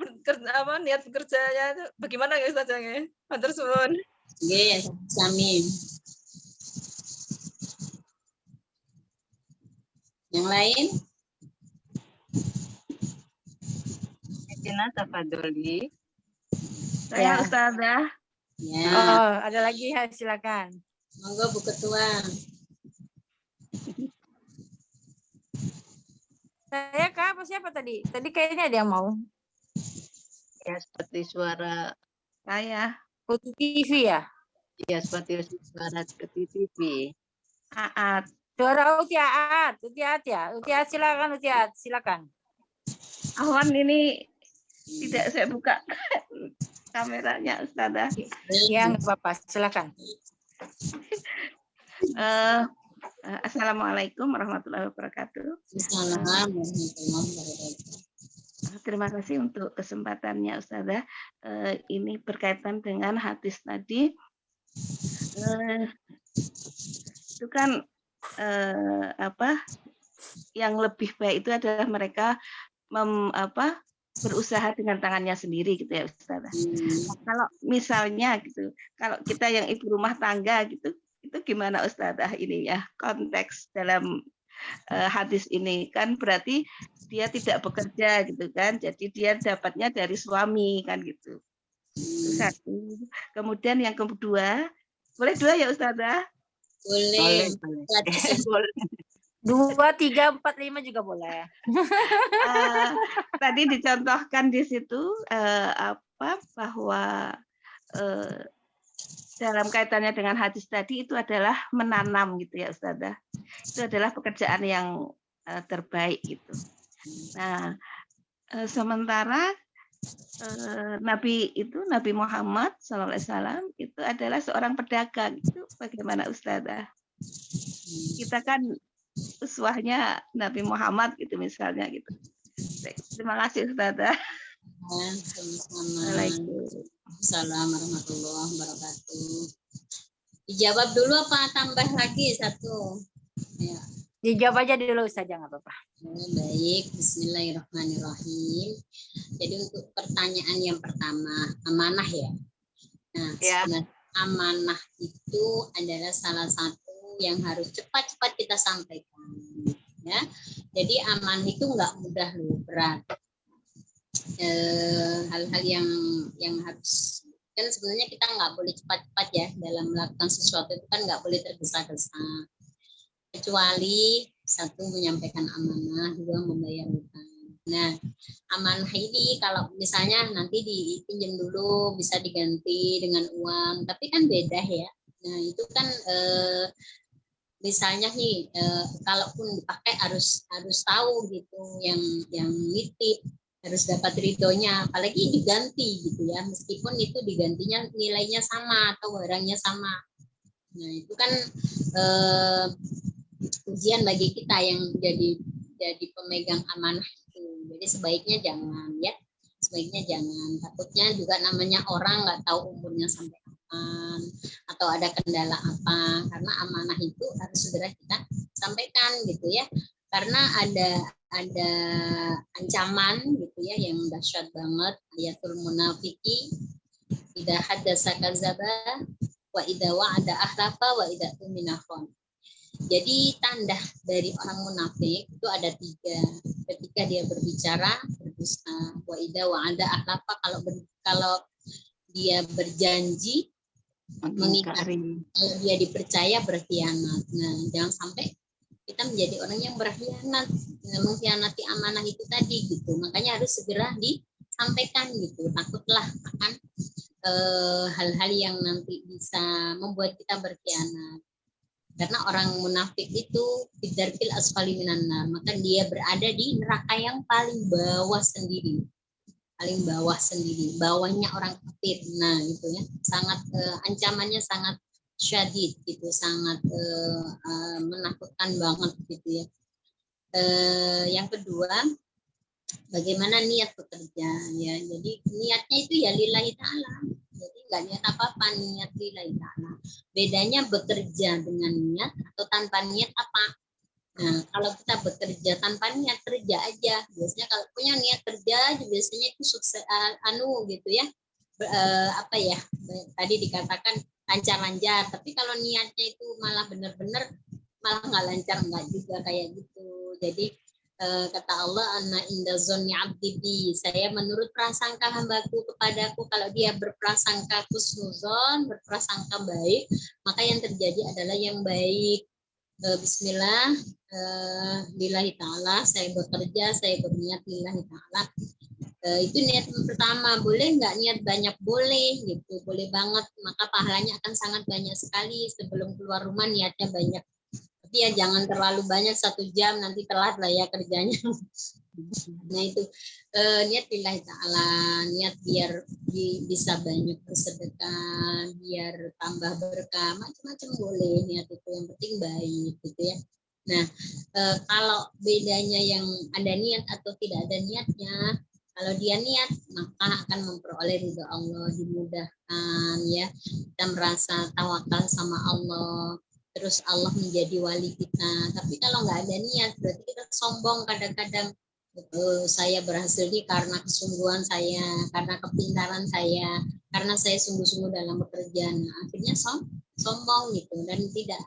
[SPEAKER 8] niat bekerjanya itu bagaimana ya Ustazah ya? Matur suwun.
[SPEAKER 3] Nggih, sami. Yang lain?
[SPEAKER 2] Sina tafadholi.
[SPEAKER 6] Saya
[SPEAKER 1] Ya.
[SPEAKER 6] Ustazah.
[SPEAKER 3] Ya.
[SPEAKER 1] Oh, ada lagi ya, silakan.
[SPEAKER 3] Monggo Bu Ketua.
[SPEAKER 1] Saya Kak, apa siapa tadi? Tadi kayaknya ada yang mau.
[SPEAKER 2] Ya, seperti suara
[SPEAKER 6] Saya
[SPEAKER 1] Uti TV ya?
[SPEAKER 2] ya seperti suara seperti TV.
[SPEAKER 6] Aat.
[SPEAKER 1] Suara Uti Aat. Uti Aat ya? Uti Aat silakan, Uti Aat silakan.
[SPEAKER 6] Awan ini tidak saya buka kameranya Ustazah.
[SPEAKER 1] Ya, nggak apa-apa, silakan.
[SPEAKER 6] Assalamualaikum warahmatullahi wabarakatuh.
[SPEAKER 3] Assalamualaikum warahmatullahi wabarakatuh.
[SPEAKER 6] Terima kasih untuk kesempatannya Ustazah. Ini berkaitan dengan hadis tadi. Itu kan yang lebih baik itu adalah mereka berusaha dengan tangannya sendiri gitu ya Ustazah. Nah, kalau misalnya gitu, kalau kita yang ibu rumah tangga gitu, itu gimana Ustazah ininya konteks dalam hadis ini kan berarti dia tidak bekerja gitu kan, jadi dia dapatnya dari suami kan gitu. Satu. Kemudian yang kedua, boleh dua ya Ustazah?
[SPEAKER 3] Boleh.
[SPEAKER 2] Boleh.
[SPEAKER 1] 2, 3, 4, 5 juga boleh.
[SPEAKER 6] Tadi dicontohkan di situ bahwa dalam kaitannya dengan hadis tadi itu adalah menanam gitu ya Ustazah. Itu adalah pekerjaan yang terbaik gitu. Nah, sementara Nabi Muhammad SAW itu adalah seorang pedagang. Itu bagaimana Ustazah? Kita kan uswahnya Nabi Muhammad gitu misalnya gitu. Terima kasih Ustazah.
[SPEAKER 3] Assalamualaikum warahmatullahi wabarakatuh. Dijawab dulu apa tambah lagi satu? Ya.
[SPEAKER 1] Dijawab aja dulu saja, nggak apa-apa.
[SPEAKER 3] Baik, bismillahirrahmanirrahim. Jadi untuk pertanyaan yang pertama, amanah ya. Nah,
[SPEAKER 2] Ya.
[SPEAKER 3] Amanah itu adalah salah satu yang harus cepat-cepat kita sampaikan. Ya, jadi amanah itu nggak mudah loh, berat. Hal-hal yang harus kan sebenarnya kita nggak boleh cepat-cepat ya dalam melakukan sesuatu itu kan nggak boleh tergesa-gesa. Kecuali satu menyampaikan amanah, dua membayar hutang. Nah, amanah ini kalau misalnya nanti dipinjam dulu bisa diganti dengan uang, tapi kan beda ya. Nah, itu kan misalnya nih kalaupun dipakai harus tahu gitu yang nitip harus dapat ridhonya, apalagi diganti gitu ya, meskipun itu digantinya nilainya sama atau barangnya sama. Nah, itu kan ujian bagi kita yang jadi pemegang amanah itu. Jadi sebaiknya jangan ya, takutnya juga namanya orang nggak tahu umurnya sampai kapan atau ada kendala apa, karena amanah itu harus segera kita sampaikan gitu ya, karena ada ancaman gitu ya yang dahsyat banget, ayatul munafiki idza hadatsa kadzaba wa idza wa'ada akhlafa wa idza tumina khon. Jadi tanda dari orang munafik itu ada 3. Ketika dia berbicara berdusta, wa idza wa'ada akhlafa, kalau dia berjanji mengingkari, kalau dia dipercaya berkhianat. Nah, jangan sampai kita menjadi orang yang berkhianat, mengkhianati amanah itu tadi gitu. Makanya harus segera disampaikan gitu. Takutlah akan hal-hal yang nanti bisa membuat kita berkhianat. Karena orang munafik itu bidarkil asfali minan nar, maka dia berada di neraka yang paling bawah sendiri. Paling bawah sendiri, bawahnya orang kafir. Nah, itu ya, sangat ancamannya sangat syadid gitu, sangat menakutkan banget gitu ya. Yang kedua, bagaimana niat bekerja ya. Jadi niatnya itu ya lillahi ta'ala. Jadi nggak niat apa-apa, niat lillahi ta'ala. Bedanya bekerja dengan niat atau tanpa niat apa? Nah, kalau kita bekerja tanpa niat, kerja aja. Biasanya kalau punya niat kerja, biasanya itu sukses gitu ya. Apa ya? Tadi dikatakan lancar-lancar, tapi kalau niatnya itu malah benar-benar malah nggak lancar, nggak juga kayak gitu. Jadi kata Allah, anna inda zonni abdi bi, saya menurut prasangka hambaku kepadaku. Kalau dia berprasangka husnuzon, berprasangka baik, maka yang terjadi adalah yang baik. Bismillah, lillahi ta'ala, saya bekerja, saya berniat lillahi ta'ala. Itu niat yang pertama. Boleh nggak niat banyak? Boleh gitu, boleh banget, maka pahalanya akan sangat banyak sekali. Sebelum keluar rumah niatnya banyak, tapi ya jangan terlalu banyak, 1 jam nanti telat lah ya kerjanya. Nah itu niat lillahi ta'ala, niat biar bisa banyak bersedekah, biar tambah berkah, macam-macam boleh niat itu, yang penting baik gitu ya. Nah kalau bedanya yang ada niat atau tidak ada niatnya, kalau dia niat maka akan memperoleh ridho Allah, dimudahkan ya, kita merasa tawakal sama Allah, terus Allah menjadi wali kita. Tapi kalau nggak ada niat, berarti kita sombong kadang-kadang. Saya berhasil ini karena kesungguhan saya, karena kepintaran saya, karena saya sungguh-sungguh dalam bekerja. Nah, akhirnya sombong gitu, dan tidak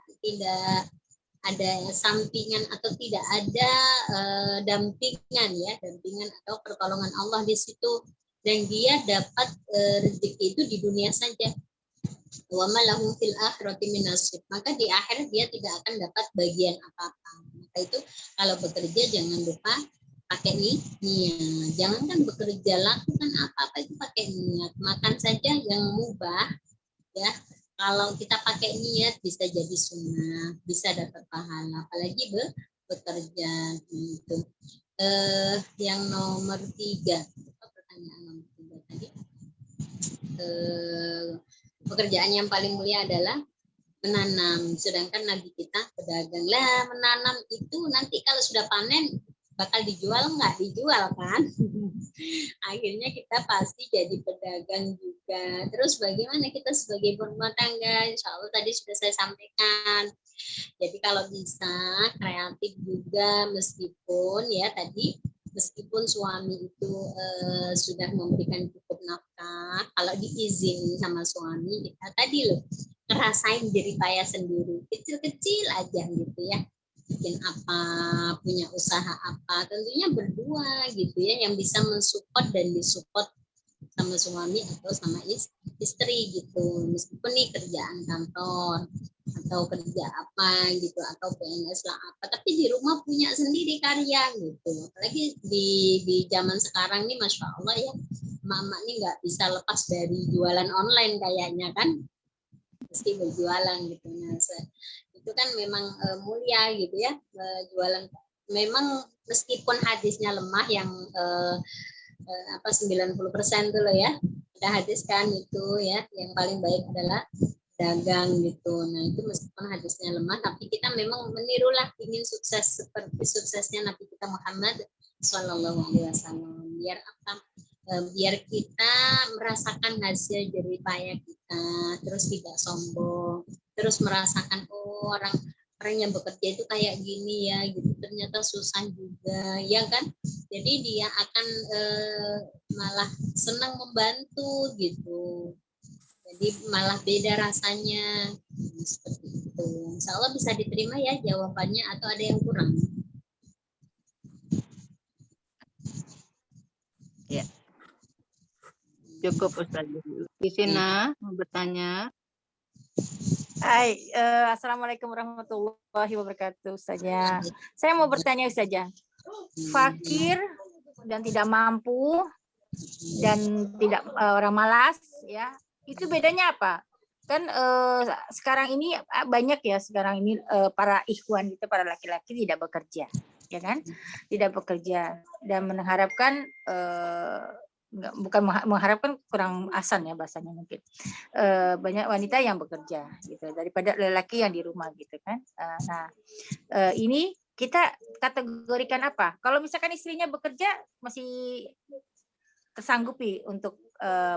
[SPEAKER 3] ada sampingan atau tidak ada dampingan atau pertolongan Allah di situ, dan dia dapat rezeki itu di dunia saja. Wa ma lahum fil akhirati min nasib, maka di akhirat dia tidak akan dapat bagian apa-apa. Maka itu kalau bekerja jangan lupa pakai niat. Jangankan bekerja, lakukan apa-apa itu pakai niat. Makan saja yang mubah ya, kalau kita pakai niat bisa jadi sunnah, bisa dapat pahala, apalagi bekerja itu. Yang nomor 3, apa pertanyaan nomor 3 tadi? Pekerjaan yang paling mulia adalah menanam, sedangkan Nabi kita pedagang. Lah, menanam itu nanti kalau sudah panen bakal dijual nggak? Dijual kan? Akhirnya kita pasti jadi pedagang juga. Terus bagaimana kita sebagai berumah tangga? Insya Allah tadi sudah saya sampaikan. Jadi kalau bisa kreatif juga, meskipun ya tadi, meskipun suami itu sudah memberikan cukup nafkah, kalau diizinin sama suami, kita tadi loh ngerasain jerih payah sendiri, kecil-kecil aja gitu ya, bikin apa, punya usaha apa, tentunya berdua gitu ya, yang bisa mensupport dan disupport sama suami atau sama istri gitu, meskipun nih kerjaan kantor atau kerja apa gitu, atau PNS lah apa, tapi di rumah punya sendiri karya gitu. Apalagi di zaman sekarang nih, Masya Allah ya, mama nih nggak bisa lepas dari jualan online kayaknya kan, mesti berjualan gitu. Nah, itu kan memang mulia gitu ya, jualan. Memang meskipun hadisnya lemah yang 90% tuh loh ya, ada hadis kan itu ya, yang paling baik adalah dagang gitu. Nah itu meskipun hadisnya lemah, tapi kita memang menirulah, ingin sukses seperti suksesnya Nabi kita Muhammad SAW. Biar apa? Biar kita merasakan hasil jerih payah kita, terus tidak sombong, terus merasakan orang yang bekerja itu kayak gini ya gitu, ternyata susah juga ya kan, jadi dia akan malah senang membantu gitu, jadi malah beda rasanya seperti itu. Insya Allah bisa diterima ya jawabannya, atau ada yang kurang?
[SPEAKER 2] Ya, cukup Ustaz. Di sini mau bertanya.
[SPEAKER 1] Hai, assalamualaikum warahmatullahi wabarakatuh, Ustazah. Saya mau bertanya, Ustazah. Fakir dan tidak mampu dan tidak orang malas, ya, itu bedanya apa? Kan sekarang ini banyak ya para ikhwan gitu, para laki-laki tidak bekerja, ya kan? Tidak bekerja dan mengharapkan bukan mengharapkan, kurang asan ya bahasanya mungkin, banyak wanita yang bekerja gitu daripada lelaki yang di rumah gitu kan. Ini kita kategorikan apa? Kalau misalkan istrinya bekerja masih tersanggupi untuk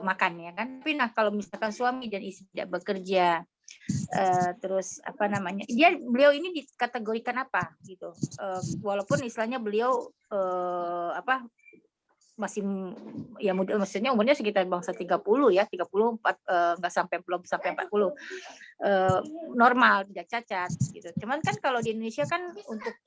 [SPEAKER 1] makan ya kan. Tapi nah kalau misalkan suami dan istri tidak bekerja, terus apa namanya, beliau ini dikategorikan apa gitu, walaupun istilahnya beliau masih ya muda, maksudnya umurnya sekitar bangsa 30 ya, 34, belum sampai 40, normal, tidak cacat gitu. Cuman kan kalau di Indonesia kan untuk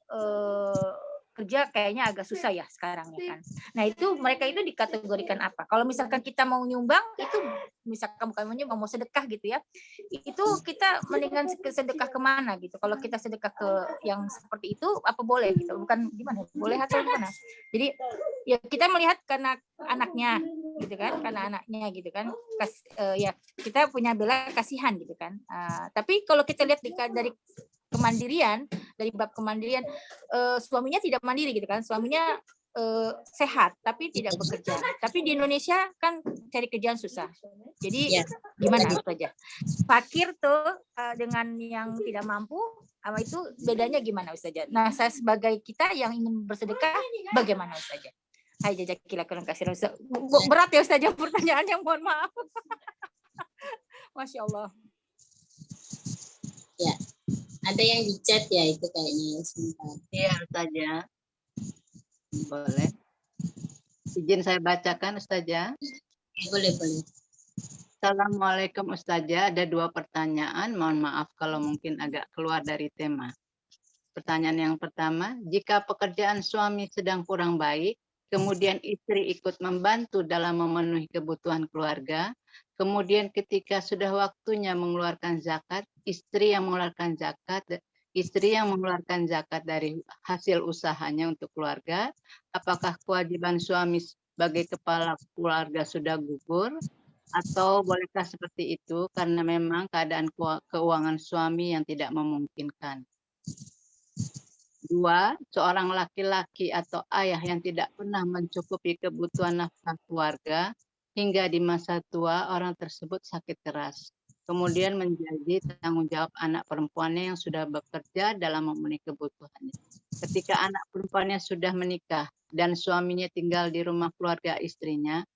[SPEAKER 1] kerja kayaknya agak susah ya sekarang ya kan. Nah itu mereka itu dikategorikan apa? Kalau misalkan kita mau nyumbang itu, misalkan bukan mau nyumbang, mau sedekah gitu ya, itu kita mendingan sedekah kemana gitu? Kalau kita sedekah ke yang seperti itu apa boleh gitu? Bukan gimana? Boleh atau gimana? Jadi ya kita melihat karena anaknya gitu kan, karena anaknya gitu kan, ya kita punya bela kasihan gitu kan. Tapi kalau kita lihat dari kemandirian, dari bab kemandirian, suaminya tidak mandiri gitu kan, suaminya sehat tapi tidak bekerja. Tapi di Indonesia kan cari kerjaan susah. Jadi gimana saja? Fakir tuh dengan yang tidak mampu, sama itu bedanya gimana Ustazah? Nah, saya sebagai kita yang ingin bersedekah, bagaimana Ustazah? Hai jazakallahu khairan. Berat ya Ustazah pertanyaannya, mohon maaf. Masya Allah.
[SPEAKER 3] Ya, ada yang di chat ya itu kayaknya sebentar.
[SPEAKER 2] Iya Ustazah. Boleh. Izin saya bacakan Ustazah.
[SPEAKER 3] Boleh.
[SPEAKER 2] Assalamualaikum Ustazah. Ada 2 pertanyaan. Mohon maaf kalau mungkin agak keluar dari tema. Pertanyaan yang pertama, jika pekerjaan suami sedang kurang baik, kemudian istri ikut membantu dalam memenuhi kebutuhan keluarga, kemudian ketika sudah waktunya mengeluarkan zakat, istri yang mengeluarkan zakat dari hasil usahanya untuk keluarga, apakah kewajiban suami sebagai kepala keluarga sudah gugur? Atau bolehkah seperti itu karena memang keadaan keuangan suami yang tidak memungkinkan? 2, seorang laki-laki atau ayah yang tidak pernah mencukupi kebutuhan nafkah keluarga hingga di masa tua orang tersebut sakit keras. Kemudian menjadi tanggung jawab anak perempuannya yang sudah bekerja dalam memenuhi kebutuhannya. Ketika anak perempuannya sudah menikah dan suaminya tinggal di rumah keluarga istrinya,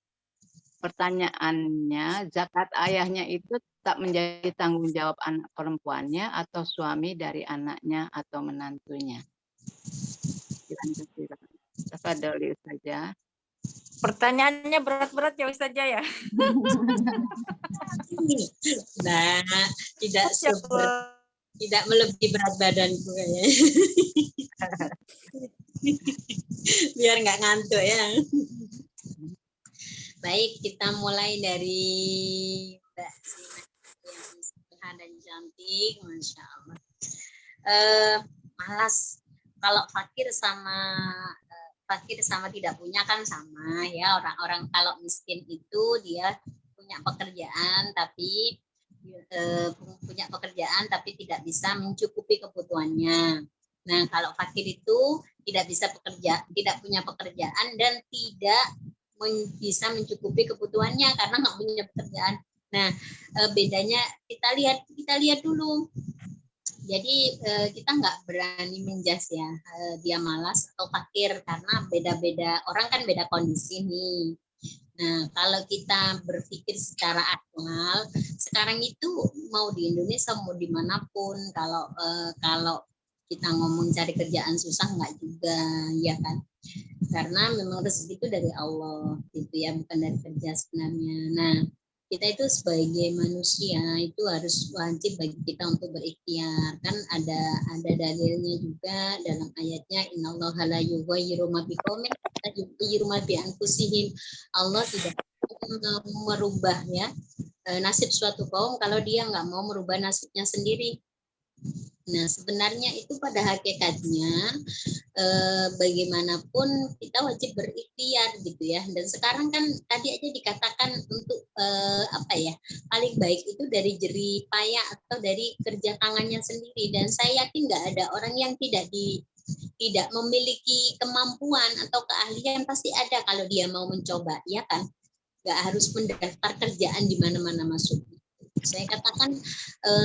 [SPEAKER 2] pertanyaannya, zakat ayahnya itu tetap menjadi tanggung jawab anak perempuannya atau suami dari anaknya atau menantunya? Tafadholi Ustazah.
[SPEAKER 1] Pertanyaannya berat-berat ya Ustazah ya.
[SPEAKER 3] Nah, tidak melebihi berat badanku kayaknya. Biar nggak ngantuk ya. Baik, kita mulai dari Mbak Sina yang dan cantik, Masya Allah. Malas. Kalau fakir sama tidak punya kan sama ya, orang-orang kalau miskin itu dia punya pekerjaan tapi tidak bisa mencukupi kebutuhannya. Nah, kalau fakir itu tidak punya pekerjaan dan tidak bisa mencukupi kebutuhannya karena nggak punya pekerjaan. Nah, bedanya kita lihat dulu. Jadi kita nggak berani menjas ya dia malas atau fakir karena beda-beda orang kan beda kondisi nih. Nah, kalau kita berpikir secara aktual, sekarang itu mau di Indonesia mau dimanapun, kalau kita ngomong cari kerjaan susah nggak juga, ya kan? Karena memang rezeki itu dari Allah, gitu ya, bukan dari kerja sebenarnya. Nah, kita itu sebagai manusia itu harus wajib bagi kita untuk berikhtiar. Kan ada dalilnya juga dalam ayatnya, innallaha la yughayyiru ma biqaumin hatta yughayyiru ma bi anfusihim. Allah tidak merubah ya nasib suatu kaum kalau dia nggak mau merubah nasibnya sendiri. Nah, sebenarnya itu pada hakikatnya bagaimanapun kita wajib berikhtiar gitu ya. Dan sekarang kan tadi aja dikatakan untuk apa ya, paling baik itu dari jerih payah atau dari kerja tangannya sendiri. Dan saya yakin nggak ada orang yang tidak memiliki kemampuan atau keahlian, pasti ada kalau dia mau mencoba, ya kan? Nggak harus mendaftar kerjaan di mana-mana masuk. Saya katakan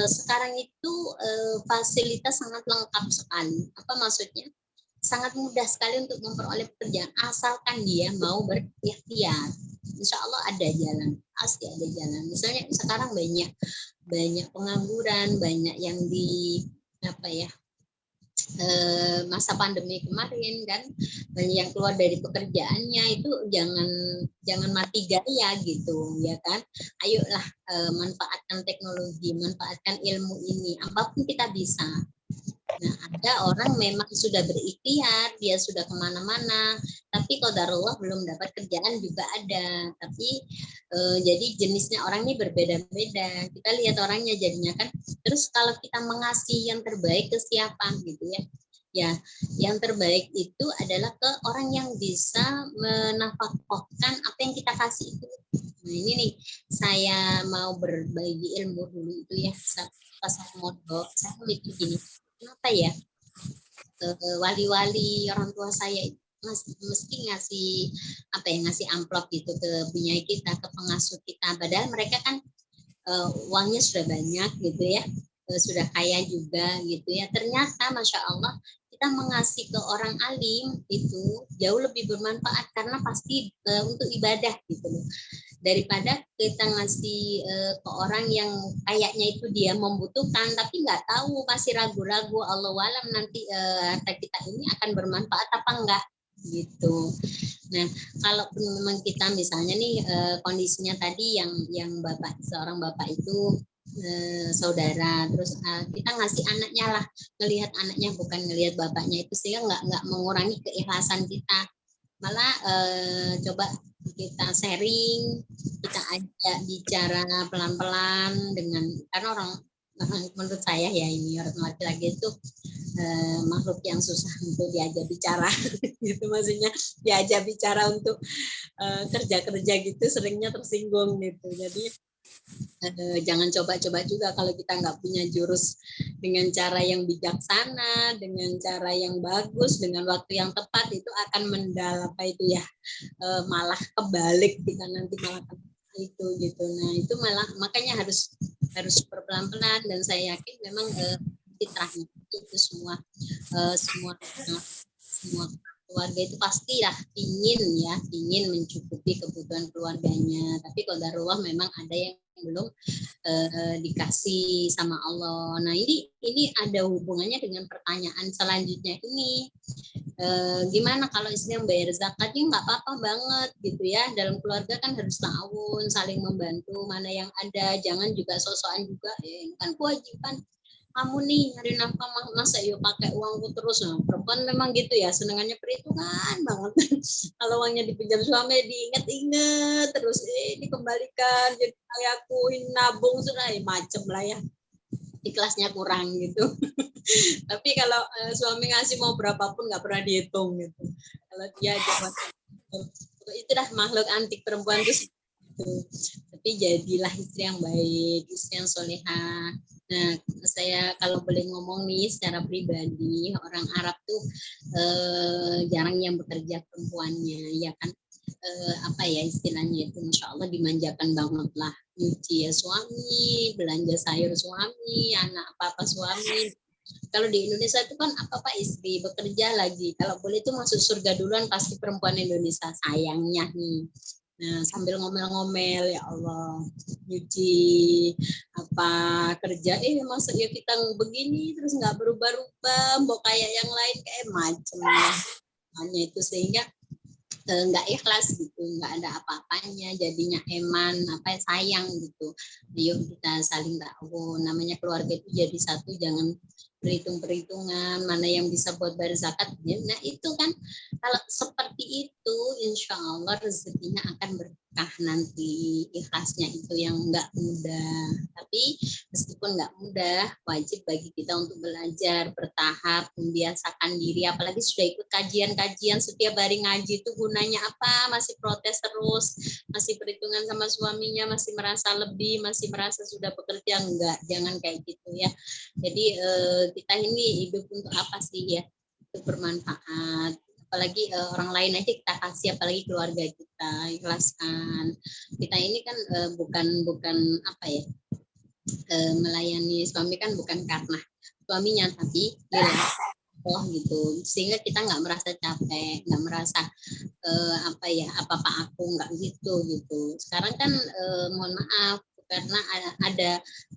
[SPEAKER 3] sekarang itu fasilitas sangat lengkap sekali. Apa maksudnya? Sangat mudah sekali untuk memperoleh pekerjaan asalkan dia mau berikhtiar. Insya Allah ada jalan, pasti ada jalan. Misalnya sekarang banyak pengangguran, banyak yang di apa ya, masa pandemi kemarin kan, banyak yang keluar dari pekerjaannya. Itu jangan mati gaya gitu ya kan. Ayolah manfaatkan teknologi, manfaatkan ilmu ini, apapun kita bisa. Nah, ada orang memang sudah berikhtiar, dia sudah kemana-mana, tapi qadarullah belum dapat kerjaan juga ada. Tapi jadi jenisnya orang ini berbeda-beda. Kita lihat orangnya jadinya kan. Terus kalau kita mengasih yang terbaik ke siapa gitu ya? Ya, yang terbaik itu adalah ke orang yang bisa menafkahkan apa yang kita kasih itu. Nah, ini nih saya mau berbagi ilmu dulu itu ya. Pas saya mondok, saya mikir gini. Kenapa ya wali-wali orang tua saya mesti ngasih ngasih amplop gitu ke punya kita, ke pengasuh kita, padahal mereka kan uangnya sudah banyak gitu ya, sudah kaya juga gitu ya. Ternyata masya Allah kita mengasih ke orang alim itu jauh lebih bermanfaat karena pasti untuk ibadah gitu loh, daripada kita ngasih ke orang yang kayaknya itu dia membutuhkan tapi nggak tahu, masih ragu-ragu, Allahu alam nanti harta kita ini akan bermanfaat apa enggak gitu. Nah, kalau memang kita misalnya nih kondisinya tadi yang seorang bapak itu saudara, terus kita ngasih anaknya lah, ngelihat anaknya bukan ngelihat bapaknya itu, sehingga nggak mengurangi keikhlasan kita, malah coba kita sharing, kita ajak bicara pelan-pelan dengan, karena orang menurut saya ya ini orang laki-laki itu makhluk yang susah untuk diajak bicara gitu, maksudnya diajak bicara untuk kerja-kerja gitu seringnya tersinggung gitu. Jadi jangan coba-coba juga kalau kita nggak punya jurus dengan cara yang bijaksana, dengan cara yang bagus, dengan waktu yang tepat, itu akan malah kebalik kita nanti malah itu gitu. Nah itu malah makanya harus pelan-pelan, dan saya yakin memang fitrahnya itu semua keluarga itu pastilah ingin mencukupi kebutuhan keluarganya, tapi qadarullah memang ada yang belum dikasih sama Allah. Nah ini ada hubungannya dengan pertanyaan selanjutnya ini, gimana kalau istri yang bayar zakatnya? Nggak apa-apa banget gitu ya, dalam keluarga kan harus ta'awun, saling membantu, mana yang ada, jangan juga sok-sokan juga, kan kewajiban kamu nih nyari nafkah, masa yuk pakai uangku terus. Nah, perempuan memang gitu ya, senengannya perhitungan banget. Kalau uangnya dipinjam suami diinget-inget terus, dikembalikan, jadi kayak aku nabung sudah macem lah ya, ikhlasnya kurang gitu. Tapi kalau suami ngasih mau berapapun nggak pernah dihitung gitu. Kalau dia itu dah makhluk antik perempuan itu. Tapi jadilah istri yang baik, istri yang solehah. Nah, saya kalau boleh ngomong nih secara pribadi, orang Arab tuh jarang yang bekerja perempuannya, ya kan? Istilahnya itu, masya Allah dimanjakan banget lah. Nyuci ya suami, belanja sayur suami, anak apa-apa suami. Kalau di Indonesia itu kan apa-apa istri, bekerja lagi. Kalau boleh itu masuk surga duluan pasti perempuan Indonesia, sayangnya nih. Nah, sambil ngomel-ngomel, ya Allah, nyuci kerja, masa ya kita begini terus nggak berubah-ubah, mau kayak yang lain kayak macam hanya itu, sehingga nggak ikhlas gitu, nggak ada apa-apanya, jadinya eman sayang gitu. Yuk kita saling tahu, namanya keluarga itu jadi satu, jangan perhitungan mana yang bisa buat bayar zakat. Nah itu kan kalau seperti itu insya Allah rezekinya akan apakah nanti ikhlasnya itu yang nggak mudah. Tapi meskipun nggak mudah, wajib bagi kita untuk belajar bertahap, membiasakan diri. Apalagi sudah ikut kajian-kajian setiap hari ngaji itu gunanya apa? Masih protes terus, masih perhitungan sama suaminya, masih merasa lebih, masih merasa sudah bekerja. Enggak, jangan kayak gitu ya. Jadi kita ini hidup untuk apa sih ya? Itu bermanfaat. Apalagi orang lain aja kita kasih, apalagi keluarga kita, ikhlaskan. Kita ini kan bukan apa ya, melayani suami kan bukan karena suaminya, tapi lillah gitu, sehingga kita nggak merasa capek, nggak merasa apa ya, apa-apa aku nggak gitu. Sekarang kan mohon maaf, karena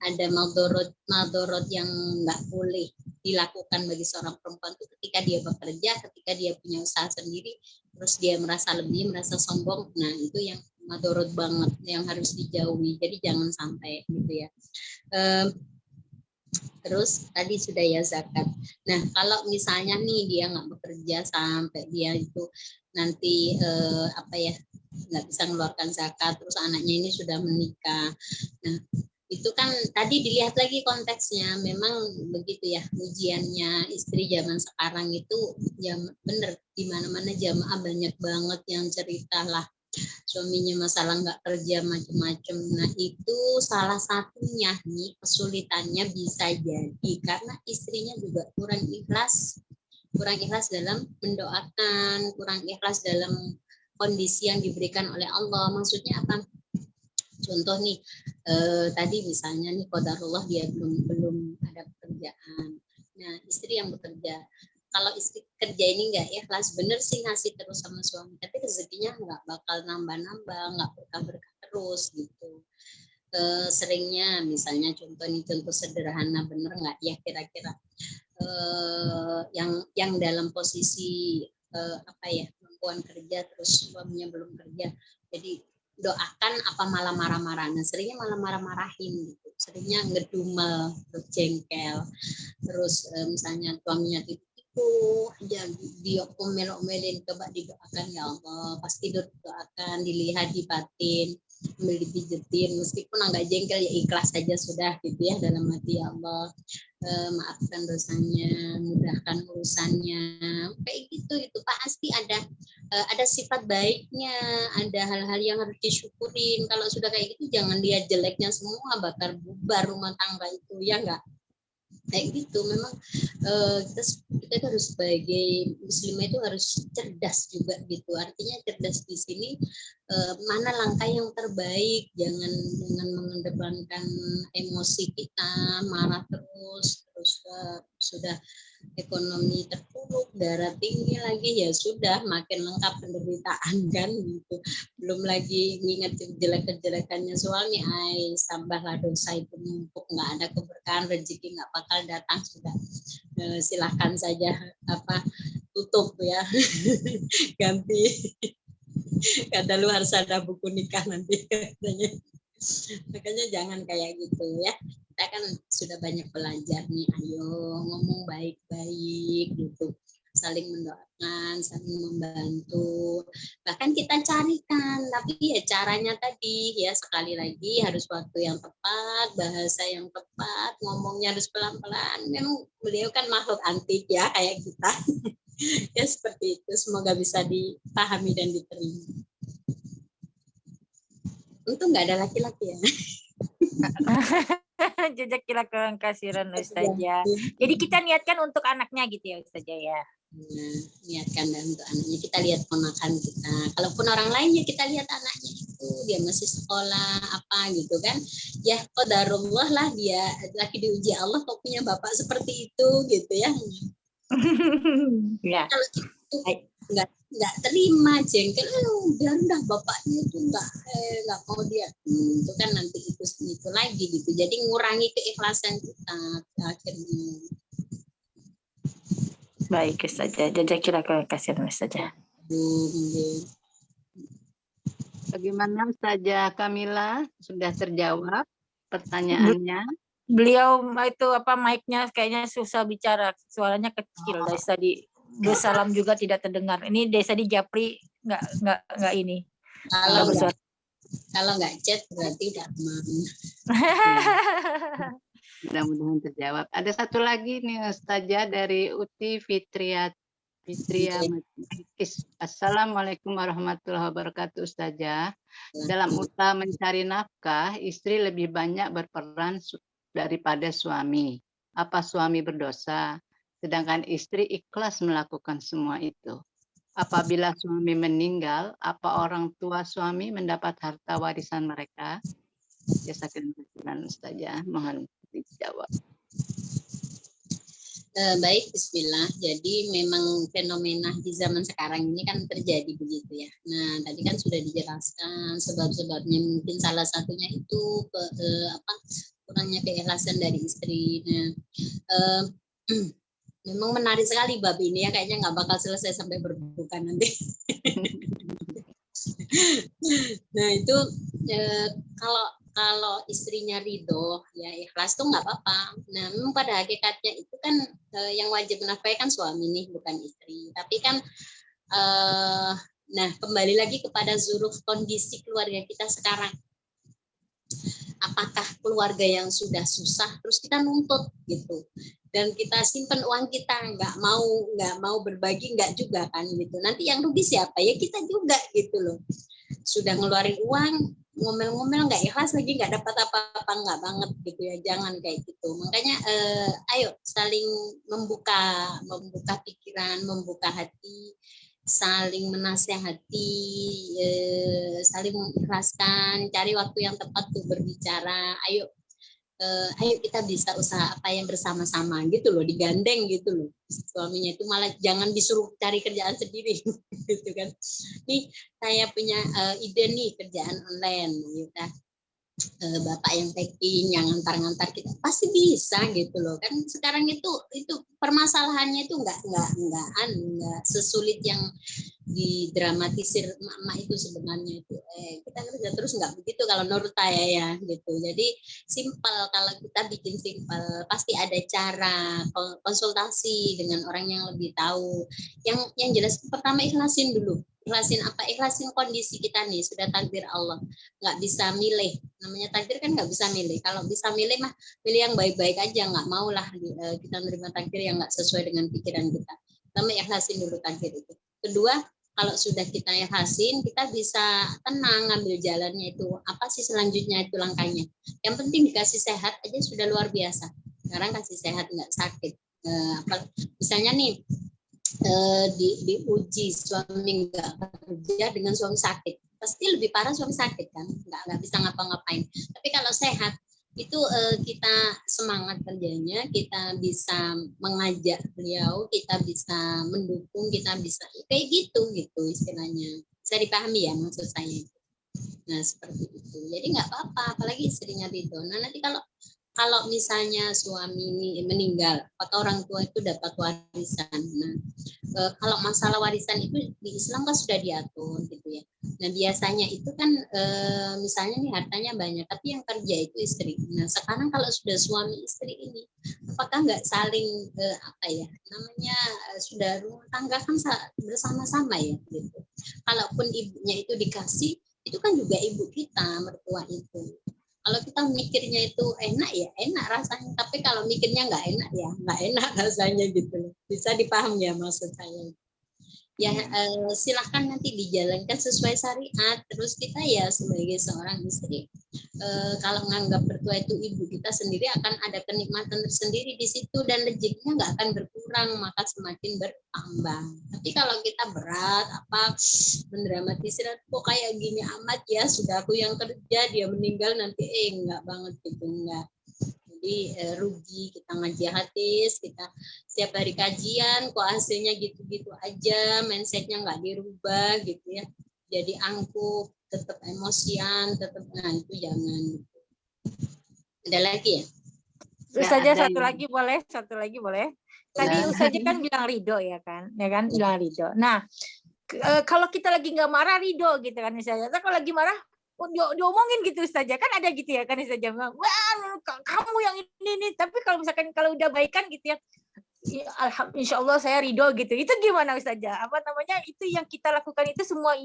[SPEAKER 3] ada madorot yang nggak boleh dilakukan bagi seorang perempuan itu ketika dia bekerja, ketika dia punya usaha sendiri, terus dia merasa lebih, merasa sombong. Nah itu yang madorot banget, yang harus dijauhi. Jadi jangan sampai gitu ya. Terus tadi sudah ya zakat. Nah kalau misalnya nih dia nggak bekerja sampai dia itu nanti apa ya, nggak bisa mengeluarkan zakat, terus anaknya ini sudah menikah. Nah itu kan tadi dilihat lagi konteksnya, memang begitu ya ujiannya istri zaman sekarang itu ya bener, di mana-mana jamaah banyak banget yang cerita lah suaminya masalah nggak kerja macam-macam. Nah itu salah satunya nih kesulitannya bisa jadi karena istrinya juga kurang ikhlas dalam mendoakan, kurang ikhlas dalam kondisi yang diberikan oleh Allah. Maksudnya apa? Contoh nih, tadi misalnya nih qadarullah dia belum ada pekerjaan. Nah istri yang bekerja, kalau istri kerja ini enggak ikhlas, bener sih ngasih terus sama suami, tapi rezekinya enggak bakal nambah-nambah, enggak berkah-berkah terus gitu. Seringnya misalnya contoh sederhana, bener enggak ya kira-kira yang dalam posisi apa ya, perempuan kerja terus suaminya belum kerja, jadi doakan apa malah marah-marah. Nah seringnya malah marah-marahin gitu, seringnya ngedumel, terus jengkel, terus misalnya suaminya itu aja dia omel-omelin, coba didoakan ya Allah, pas tidur doakan, dilihat di batin, ambil dipijetin, meskipun agak jengkel ya ikhlas saja sudah gitu ya dalam hati, ya Allah maafkan dosanya, mudahkan urusannya, kayak gitu. Itu pasti ada sifat baiknya, ada hal-hal yang harus disyukurin. Kalau sudah kayak gitu jangan lihat jeleknya semua, bakar bubar rumah tangga itu, ya enggak? Kayak gitu. Memang kita harus sebagai muslimah itu harus cerdas juga gitu. Artinya cerdas di sini mana langkah yang terbaik, jangan mengedepankan emosi kita, marah terus sudah ekonomi terpuruk, darah tinggi lagi, ya sudah makin lengkap penderitaan kan gitu. Belum lagi nginget jelek-jelekannya suami, tambahlah dosa itu numpuk, nggak ada keberkahan, rezeki nggak bakal datang, sudah silahkan saja tutup ya ganti kata lu harus ada buku nikah nanti katanya. Makanya jangan kayak gitu ya. Kita kan sudah banyak belajar nih, ayo ngomong baik-baik gitu, saling mendoakan, saling membantu, bahkan kita carikan, tapi ya caranya tadi ya sekali lagi harus waktu yang tepat, bahasa yang tepat, ngomongnya harus pelan-pelan. Memang beliau kan makhluk antik ya kayak kita. Ya seperti itu, semoga bisa dipahami dan diterima. Untung nggak ada laki-laki ya.
[SPEAKER 1] Jazakallahu khairan Ustazah. Jadi kita niatkan untuk anaknya gitu ya Ustazah ya.
[SPEAKER 3] Nah, niatkan dan untuk anaknya, kita lihat ponakan kita. Kalaupun orang lain ya kita lihat anaknya itu dia masih sekolah apa gitu kan. Ya qadarullah lah, dia lagi diuji Allah kok punya bapak seperti itu gitu ya.
[SPEAKER 1] Ya.
[SPEAKER 3] Kalau itu nggak terima, jengkel, udah bapaknya itu nggak mau dia, itu kan nanti itu lagi gitu. Jadi ngurangi keikhlasan kita akhirnya.
[SPEAKER 1] Baik Ustazah, jazakallahu khairan Ustazah.
[SPEAKER 2] Bagaimana Ustazah Kamila, sudah terjawab pertanyaannya?
[SPEAKER 1] Beliau itu mic-nya kayaknya susah bicara, suaranya kecil dari tadi. Bersalam juga tidak terdengar. Ini dari tadi Japri nggak ini.
[SPEAKER 3] Kalau Kalau nggak chat berarti udah aman.
[SPEAKER 2] Mudah-mudahan terjawab. Ada satu lagi nih Ustazah dari Uti Fitria Matikis. Assalamualaikum warahmatullahi wabarakatuh Ustazah. Dalam usaha mencari nafkah, istri lebih banyak berperan daripada suami. Apa suami berdosa? Sedangkan istri ikhlas melakukan semua itu. Apabila suami meninggal, apa orang tua suami mendapat harta warisan mereka? Jazakallahu khairan Ustazah. Mohon dijawab.
[SPEAKER 3] Baik, bismillah. Jadi memang fenomena di zaman sekarang ini kan terjadi begitu ya. Nah, tadi kan sudah dijelaskan sebab-sebabnya, mungkin salah satunya itu kurangnya keikhlasan dari istri. Nah, memang menarik sekali bab ini ya, kayaknya nggak bakal selesai sampai berbuka nanti. Nah itu kalau istrinya ridho ya ikhlas tuh nggak apa-apa. Nah memang pada hakikatnya itu kan yang wajib menafkahi kan suami nih, bukan istri. Tapi kan nah kembali lagi kepada zuruf kondisi keluarga kita sekarang. Apakah keluarga yang sudah susah terus kita nuntut gitu, dan kita simpan uang kita, nggak mau berbagi, nggak juga kan gitu. Nanti yang rugi siapa? Ya kita juga gitu loh. Sudah ngeluarin uang, ngomel-ngomel nggak ikhlas lagi, nggak dapat apa-apa, nggak banget gitu ya. Jangan kayak gitu. Makanya ayo saling membuka pikiran, membuka hati, saling menasehati, saling mengikhlaskan, cari waktu yang tepat untuk berbicara. Ayo kita bisa usaha apa yang bersama-sama gitu loh, digandeng gitu loh. Suaminya itu malah jangan disuruh cari kerjaan sendiri gitu kan. Nih saya punya ide nih kerjaan online gitu. Bapak yang packing, yang ngantar-ngantar kita pasti bisa gitu loh kan. Sekarang itu permasalahannya itu nggak sesulit yang didramatisir emak-emak itu sebenarnya itu. Kita kerja terus nggak begitu kalau menurut saya ya gitu. Jadi simpel, kalau kita bikin simpel pasti ada cara konsultasi dengan orang yang lebih tahu. Yang jelas pertama ikhlasin dulu. Ikhlasin apa? Ikhlasin kondisi kita nih, sudah takdir Allah, nggak bisa milih. Namanya takdir kan nggak bisa milih. Kalau bisa milih mah pilih yang baik-baik aja, nggak mau lah kita menerima takdir yang nggak sesuai dengan pikiran kita. Pertama ikhlasin dulu takdir itu. Kedua, kalau sudah kita ikhlasin, kita bisa tenang ngambil jalannya itu. Apa sih selanjutnya itu langkahnya? Yang penting dikasih sehat aja sudah luar biasa. Sekarang kasih sehat nggak sakit. Misalnya nih, diuji suami nggak kerja dengan suami sakit, pasti lebih parah suami sakit kan, nggak bisa ngapa-ngapain. Tapi kalau sehat itu kita semangat kerjanya, kita bisa mengajak beliau, kita bisa mendukung, kita bisa kayak gitu istilahnya. Bisa dipahami ya maksud saya. Nah seperti itu. Jadi nggak apa-apa, apalagi istrinya ridho. Nah nanti kalau misalnya suami ini meninggal, apakah orang tua itu dapat warisan? Nah, kalau masalah warisan itu di Islam kan sudah diatur gitu ya. Nah, biasanya itu kan misalnya nih hartanya banyak, tapi yang kerja itu istri. Nah, sekarang kalau sudah suami istri ini, apakah nggak saling sudah rumah tangga kan bersama-sama ya gitu. Kalaupun ibunya itu dikasih, itu kan juga ibu kita, mertua itu. Kalau kita mikirnya itu enak ya enak rasanya, tapi kalau mikirnya nggak enak ya nggak enak rasanya gitu. Bisa dipaham ya maksud saya. Ya silahkan nanti dijalankan sesuai syariat. Terus kita ya sebagai seorang istri, kalau menganggap mertua itu ibu kita sendiri, akan ada kenikmatan tersendiri di situ dan rezekinya nggak akan berkurang, maka semakin bertambah. Tapi kalau kita berat mendramatisir, kok kayak gini amat ya, sudah aku yang kerja, dia meninggal nanti nggak banget gitu, nggak. Jadi rugi, kita ngaji hadis, kita setiap hari kajian, kok hasilnya gitu-gitu aja, mindsetnya nggak dirubah gitu ya. Jadi angkuh, tetap emosian, nah itu jangan. Ada lagi ya?
[SPEAKER 1] Ustazah satu lagi boleh? Tadi Ustazah kan bilang ridho ya kan, bilang ridho. Nah kalau kita lagi nggak marah ridho gitu kan Ustazah. Kalau lagi marah diomongin gitu saja kan, ada gitu ya kan saja, wah kamu yang ini. Tapi kalau misalkan kalau udah baikan gitu ya, insya Allah saya ridho gitu. Itu gimana Ustazah? Apa namanya? Itu yang kita lakukan itu semua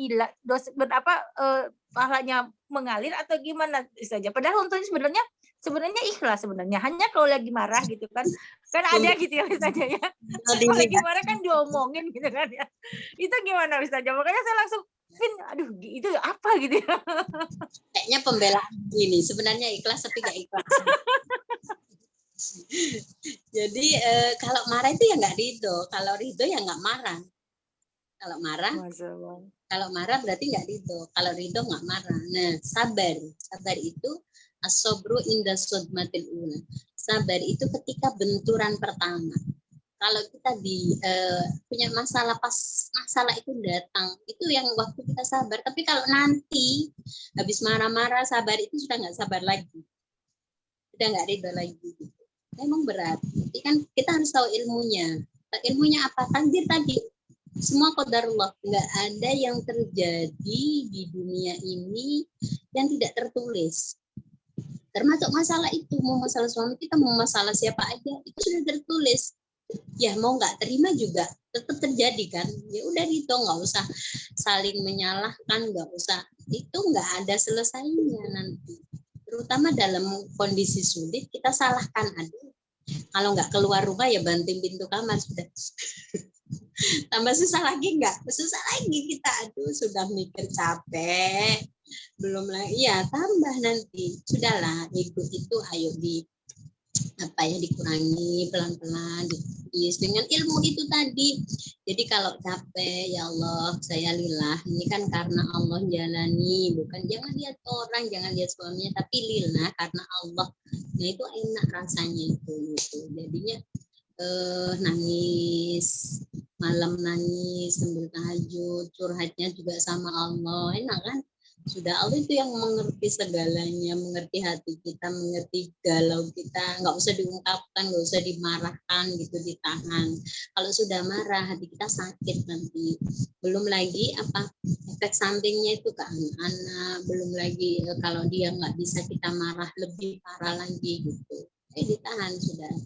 [SPEAKER 1] pahalanya mengalir atau gimana Ustazah? Padahal untungnya sebenarnya ikhlas sebenarnya. Hanya kalau lagi marah gitu kan ada gitu ya Ustazah ya. Kalau lagi marah kan diomongin gitu kan ya. Itu gimana Ustazah? Makanya saya langsung aduh itu apa gitu ya.
[SPEAKER 3] Kayaknya pembelaan ini sebenarnya ikhlas tapi gak ikhlas. Jadi kalau marah itu ya nggak ridho, kalau ridho ya nggak marah. Kalau marah berarti nggak ridho, kalau ridho nggak marah. Nah, sabar itu as-sabru inda sodmatil ula. Sabar itu ketika benturan pertama. Kalau kita punya masalah, pas masalah itu datang, itu yang waktu kita sabar. Tapi kalau nanti habis marah-marah sabar itu sudah nggak sabar lagi, sudah nggak ridho lagi. Memang berat, tapi kan kita harus tahu ilmunya. Ilmunya apa? Takdir tadi. Semua qadarullah. Nggak ada yang terjadi di dunia ini yang tidak tertulis. Termasuk masalah itu, mau masalah suami kita, mau masalah siapa aja, itu sudah tertulis. Ya mau nggak terima juga tetap terjadi kan. Ya udah gitu, nggak usah saling menyalahkan, nggak usah. Itu nggak ada selesainya nanti. Terutama dalam kondisi sulit, kita salahkan aduh. Kalau nggak keluar rumah ya banting pintu kamar sudah. Tambah susah lagi nggak? Susah lagi kita, aduh sudah mikir capek. Belum lagi ya tambah nanti. Sudahlah, itu ayo dikurangi pelan-pelan, ditulis dengan ilmu itu tadi. Jadi kalau capek, ya Allah saya lillah, ini kan karena Allah jalani, bukan jangan lihat orang, jangan lihat suaminya, tapi lillah karena Allah. Nah itu enak rasanya itu. Jadinya nangis, malam nangis sambil tahajud, curhatnya juga sama Allah, enak kan? Sudah Allah itu yang mengerti segalanya, mengerti hati kita, mengerti galau kita, nggak usah diungkapkan, nggak usah dimarahkan gitu, ditahan. Kalau sudah marah hati kita sakit nanti. Belum lagi efek sampingnya itu ke anak-anak, belum lagi kalau dia nggak bisa kita marah lebih parah lagi gitu. Ditahan sudah.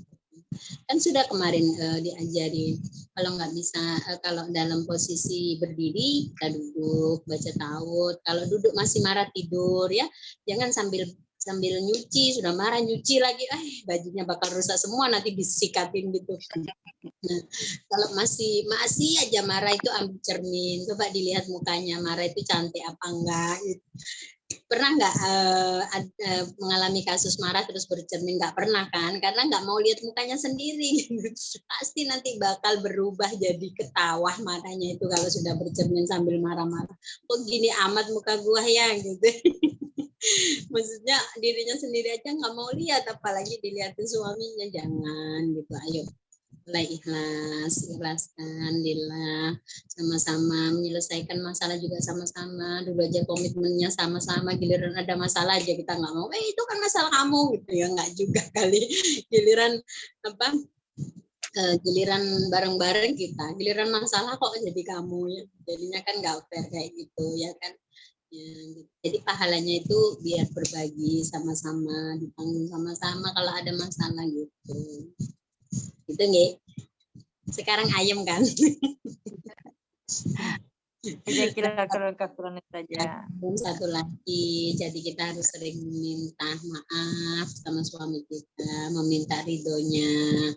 [SPEAKER 3] Kan sudah kemarin diajari kalau nggak bisa, kalau dalam posisi berdiri kita duduk baca taut, kalau duduk masih marah tidur ya, jangan sambil nyuci, sudah marah nyuci lagi, bajunya bakal rusak semua nanti disikatin gitu. Nah, kalau masih aja marah itu ambil cermin, coba dilihat mukanya marah itu cantik apa enggak gitu. Pernah nggak mengalami kasus marah terus bercermin? Nggak pernah kan, karena nggak mau lihat mukanya sendiri. Pasti nanti bakal berubah jadi ketawa marahnya itu kalau sudah bercermin sambil marah-marah. Kok gini amat muka gua ya gitu. Maksudnya dirinya sendiri aja nggak mau lihat, apalagi dilihatin suaminya. Jangan gitu, ayo mulai ikhlaskan lillah, sama-sama menyelesaikan masalah juga sama-sama. Dulu aja komitmennya sama-sama, giliran ada masalah aja kita nggak mau, itu kan masalah kamu gitu ya, nggak juga kali. Giliran bareng-bareng kita, giliran masalah kok jadi kamu ya, jadinya kan nggak fair kayak gitu ya kan. Ya, jadi pahalanya itu biar berbagi sama-sama, ditanggung sama-sama kalau ada masalah gitu. Gitu nggih. Sekarang ayam kan.
[SPEAKER 1] Kira-kira kekurangan saja.
[SPEAKER 3] Satu lagi, jadi kita harus sering meminta maaf sama suami kita, meminta ridhonya,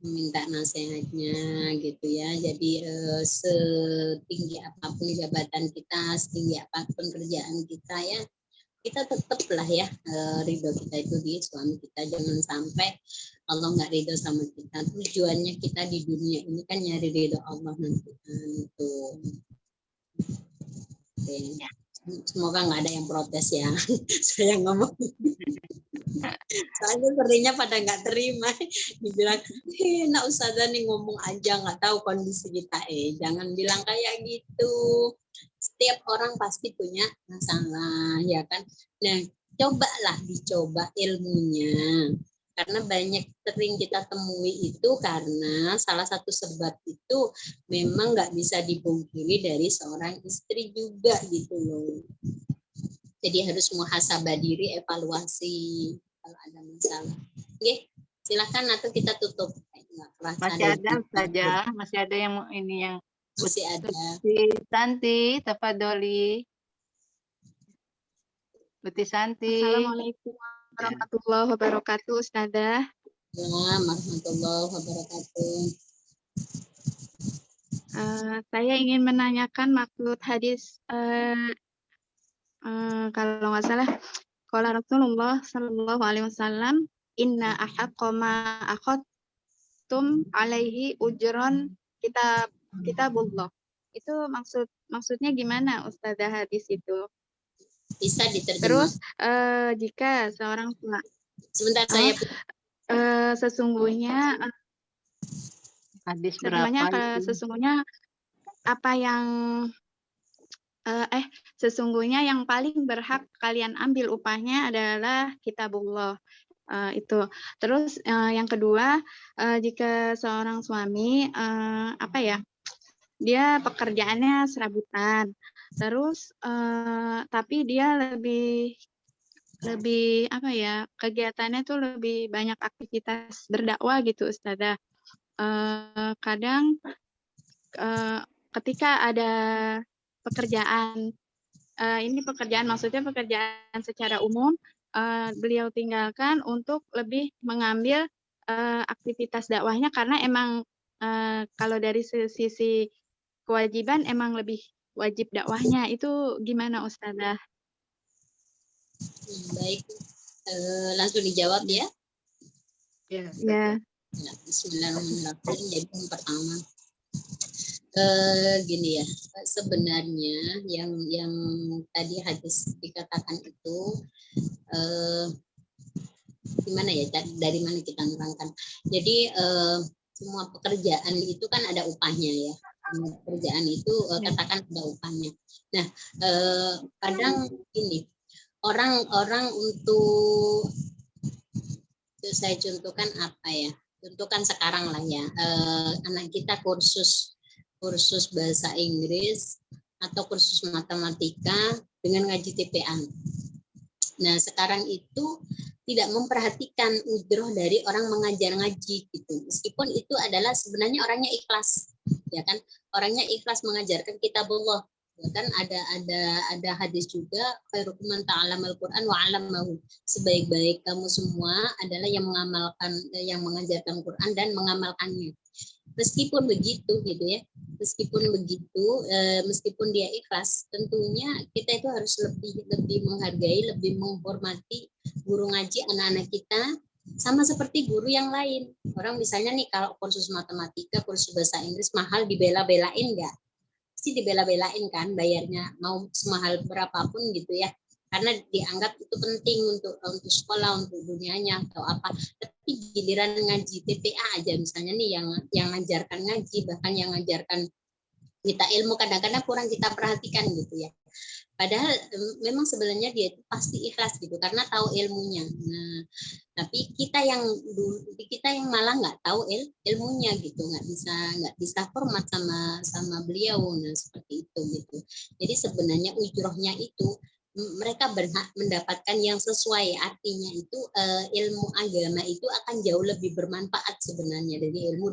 [SPEAKER 3] meminta nasihatnya gitu ya. Jadi setinggi apapun jabatan kita, setinggi apapun kerjaan kita ya, kita tetaplah ya ridho kita itu di suami kita. Jangan sampai Allah nggak ridho sama kita. Tujuannya kita di dunia ini kan nyari ridho Allah nanti itu. Oke. Semoga nggak ada yang protes ya. Saya ngomong. Soalnya sepertinya pada nggak terima. Dibilang, nak Ustazah nih ngomong aja nggak tahu kondisi kita. Jangan bilang kayak gitu. Setiap orang pasti punya masalah, ya kan? Nah, dicoba ilmunya. Karena sering kita temui itu karena salah satu sebab itu memang nggak bisa dipungkiri dari seorang istri juga gitu loh. Jadi harus muhasabah diri, evaluasi kalau ada masalah. Oke, silakan atau kita tutup. Rasa
[SPEAKER 2] Masih ada saja, masih ada yang ini yang
[SPEAKER 3] masih ada.
[SPEAKER 2] Putih Santi, tafadholi. Putih Santi.
[SPEAKER 7] Assalamualaikum warahmatullahi wabarakatuh, Ustazah.
[SPEAKER 3] Warahmatullahi wabarakatuh.
[SPEAKER 7] Saya ingin menanyakan maksud hadis kalau nggak salah, qala Rasulullah Shallallahu Alaihi Wasallam, inna ahaqqa ma akhadtum alaihi ujron kitabullah. Itu maksudnya gimana, Ustazah, hadis itu?
[SPEAKER 3] Bisa diterjemah.
[SPEAKER 7] Terus jika seorang
[SPEAKER 3] Sebentar saya
[SPEAKER 7] sesungguhnya
[SPEAKER 2] Hadis berapa itu?
[SPEAKER 7] sesungguhnya apa yang sesungguhnya yang paling berhak kalian ambil upahnya adalah kitabullah. Itu. Terus yang kedua, jika seorang suami dia pekerjaannya serabutan, terus tapi dia lebih kegiatannya tuh lebih banyak aktivitas berdakwah gitu, Ustazah. Kadang ketika ada pekerjaan, ini pekerjaan maksudnya pekerjaan secara umum, beliau tinggalkan untuk lebih mengambil aktivitas dakwahnya karena emang kalau dari sisi kewajiban emang lebih wajib dakwahnya. Itu gimana, Ustazah?
[SPEAKER 3] baik. Langsung dijawab ya.
[SPEAKER 7] Ya.
[SPEAKER 3] Ya, bismillahirrahmanirrahim. Jadi yang pertama, gini ya, sebenarnya yang tadi hadis dikatakan itu gimana ya, dari mana kita nerangkan. Jadi semua pekerjaan itu kan ada upahnya ya. Semua pekerjaan itu katakan ada upahnya. Nah, kadang ini orang untuk saya contohkan apa ya? Contohkan sekarang lah ya, anak kita kursus bahasa Inggris atau kursus matematika dengan ngaji TPA. Nah, sekarang itu tidak memperhatikan ujroh dari orang mengajar ngaji gitu. Meskipun itu adalah sebenarnya orangnya ikhlas, ya kan? Orangnya ikhlas mengajarkan kitabullah. Ya kan ada hadis juga, khairukum man ta'allamal Qur'an wa 'allamahu. Sebaik-baik kamu semua adalah yang mengajarkan Quran dan mengamalkannya. Meskipun begitu gitu ya. Meskipun dia ikhlas, tentunya kita itu harus lebih menghargai, lebih menghormati guru ngaji anak-anak kita sama seperti guru yang lain. Orang misalnya nih kalau kursus matematika, kursus bahasa Inggris mahal, dibela-belain enggak? Pasti dibela-belain kan, bayarnya mau semahal berapapun gitu ya, karena dianggap itu penting untuk sekolah, untuk dunianya atau apa. Tapi giliran ngaji TPA aja misalnya nih, yang ngajarkan ngaji, bahkan yang ngajarkan kita ilmu kadang-kadang kurang kita perhatikan gitu ya. Padahal memang sebenarnya dia itu pasti ikhlas gitu karena tahu ilmunya. Nah, tapi kita yang malah nggak tahu ilmunya gitu, nggak bisa hormat sama beliau. Nah, seperti itu gitu. Jadi sebenarnya ujrohnya itu mereka berhak mendapatkan yang sesuai. Artinya itu ilmu agama itu akan jauh lebih bermanfaat sebenarnya dari ilmu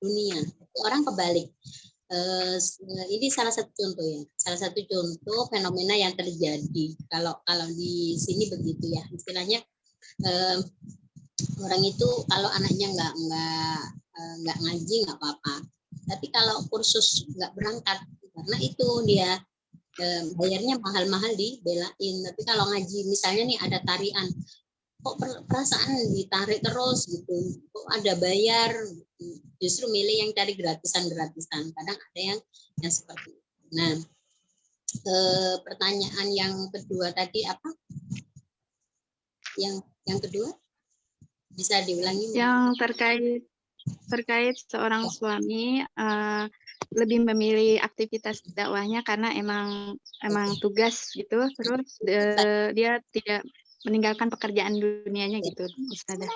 [SPEAKER 3] dunia. Orang kebalik. Ini salah satu contoh fenomena yang terjadi kalau di sini begitu ya, istilahnya orang itu kalau anaknya nggak ngaji nggak apa-apa, tapi kalau kursus nggak berangkat karena itu dia bayarnya mahal-mahal dibelain. Tapi kalau ngaji misalnya nih ada tarian, kok perasaan ditarik terus gitu, kok ada bayar, justru milih yang cari gratisan. Kadang ada yang seperti itu. Nah, pertanyaan yang kedua tadi apa? Yang kedua bisa diulangi?
[SPEAKER 7] Yang terkait seorang suami lebih memilih aktivitas dakwahnya karena emang tugas gitu, terus dia tidak meninggalkan pekerjaan dunianya gitu, Ustazah.